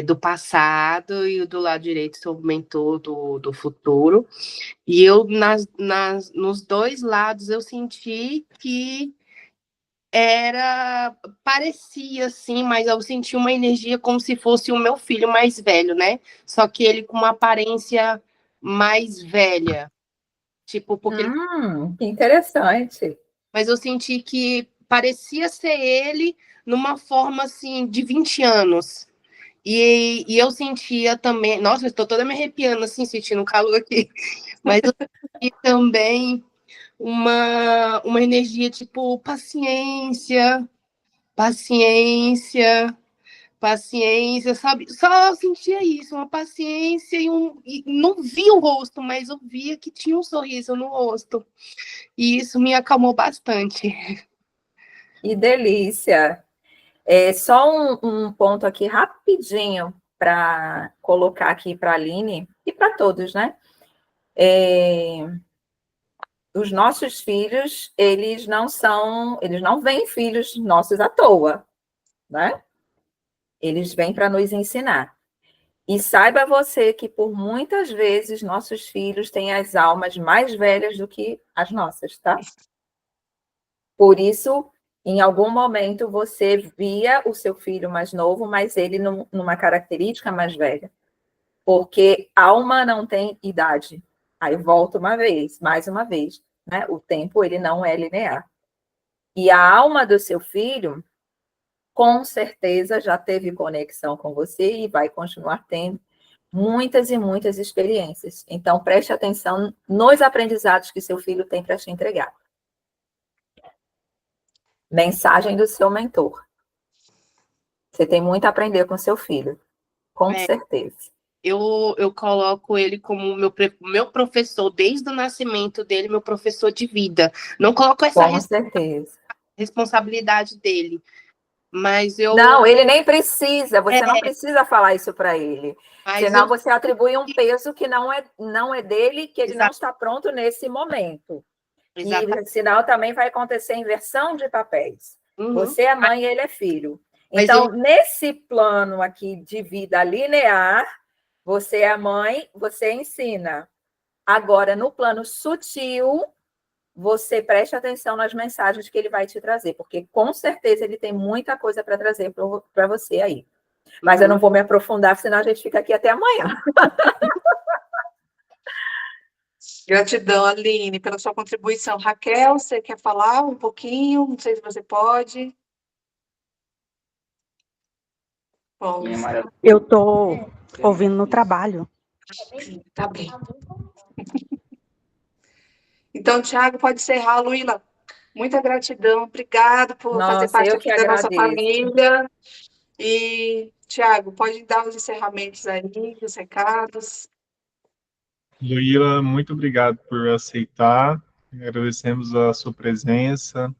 do passado e do lado direito seu mentor do futuro. E eu, nos dois lados, eu senti que parecia assim, mas eu senti uma energia como se fosse o meu filho mais velho, né? Só que ele com uma aparência mais velha. Tipo, porque Que interessante. mas eu senti que parecia ser ele numa forma assim de 20 anos. E eu sentia também, nossa, eu estou toda me arrepiando assim, sentindo o calor aqui. Mas eu senti também uma energia tipo paciência, paciência, paciência, sabe? Só sentia isso, uma paciência e não via o rosto, mas eu via que tinha um sorriso no rosto. E isso me acalmou bastante. Que delícia. Só um ponto aqui rapidinho para colocar aqui para a Aline e para todos, né? Os nossos filhos, eles não vêm filhos nossos à toa, né? Eles vêm para nos ensinar. E saiba você que por muitas vezes nossos filhos têm as almas mais velhas do que as nossas, tá? Por isso, em algum momento você via o seu filho mais novo, mas ele numa característica mais velha. Porque alma não tem idade. Aí volto mais uma vez, né? O tempo ele não é linear. E a alma do seu filho, com certeza, já teve conexão com você e vai continuar tendo muitas e muitas experiências. Então, preste atenção nos aprendizados que seu filho tem para te entregar. Mensagem do seu mentor. Você tem muito a aprender com seu filho, com certeza. Eu coloco ele como meu professor desde o nascimento dele, meu professor de vida. Não coloco essa responsabilidade dele, mas Não, ele nem precisa, você não precisa falar isso para ele. Senão você atribui um peso que não é dele, que ele não está pronto nesse momento. E senão também vai acontecer inversão de papéis. Você é mãe e ele é filho. Então, nesse plano aqui de vida linear, você é mãe, você ensina. Agora, no plano sutil, você preste atenção nas mensagens que ele vai te trazer, porque com certeza ele tem muita coisa para trazer para você aí. Mas eu não vou me aprofundar, senão a gente fica aqui até amanhã. Gratidão, Aline, pela sua contribuição. Raquel, você quer falar um pouquinho? Não sei se você pode. Bom, Eu estou ouvindo no trabalho. tá bem. Então, Tiago, pode encerrar, Luíla. Muita gratidão, obrigado por fazer parte eu aqui que da nossa agradeço. família. E, Tiago, pode dar os encerramentos aí, os recados. Luíla, muito obrigado por aceitar. Agradecemos a sua presença,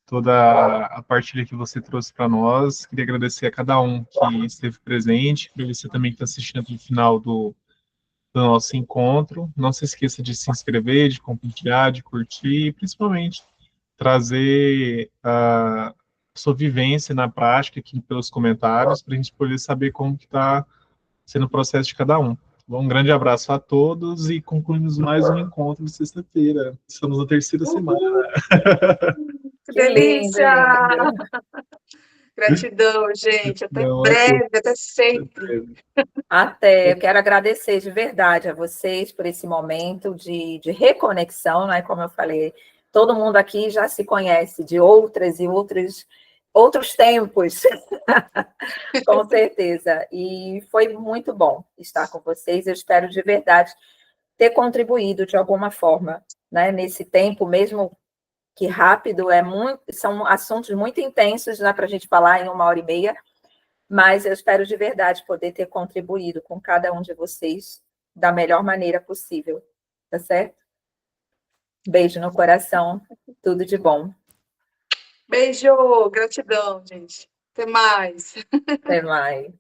toda a partilha que você trouxe para nós. Queria agradecer a cada um que esteve presente, agradecer também que está assistindo até o final do nosso encontro. Não se esqueça de se inscrever, de compartilhar, de curtir, e principalmente trazer a sua vivência na prática aqui pelos comentários, para a gente poder saber como que está sendo o processo de cada um. Bom, um grande abraço a todos e concluímos mais um encontro de sexta-feira. Estamos na terceira semana. Que Que delícia! lindo. Gratidão, gente. Até Não, breve, até sempre. Até, eu quero agradecer de verdade a vocês por esse momento de reconexão, né? Como eu falei, todo mundo aqui já se conhece de outros tempos, com certeza. E foi muito bom estar com vocês. Eu espero de verdade ter contribuído de alguma forma, né? Nesse tempo, mesmo que rápido, são assuntos muito intensos, né, para a gente falar em 1h30. Mas eu espero de verdade poder ter contribuído com cada um de vocês da melhor maneira possível, tá certo? Beijo no coração, tudo de bom. Beijo, gratidão, gente. Até mais. Até mais.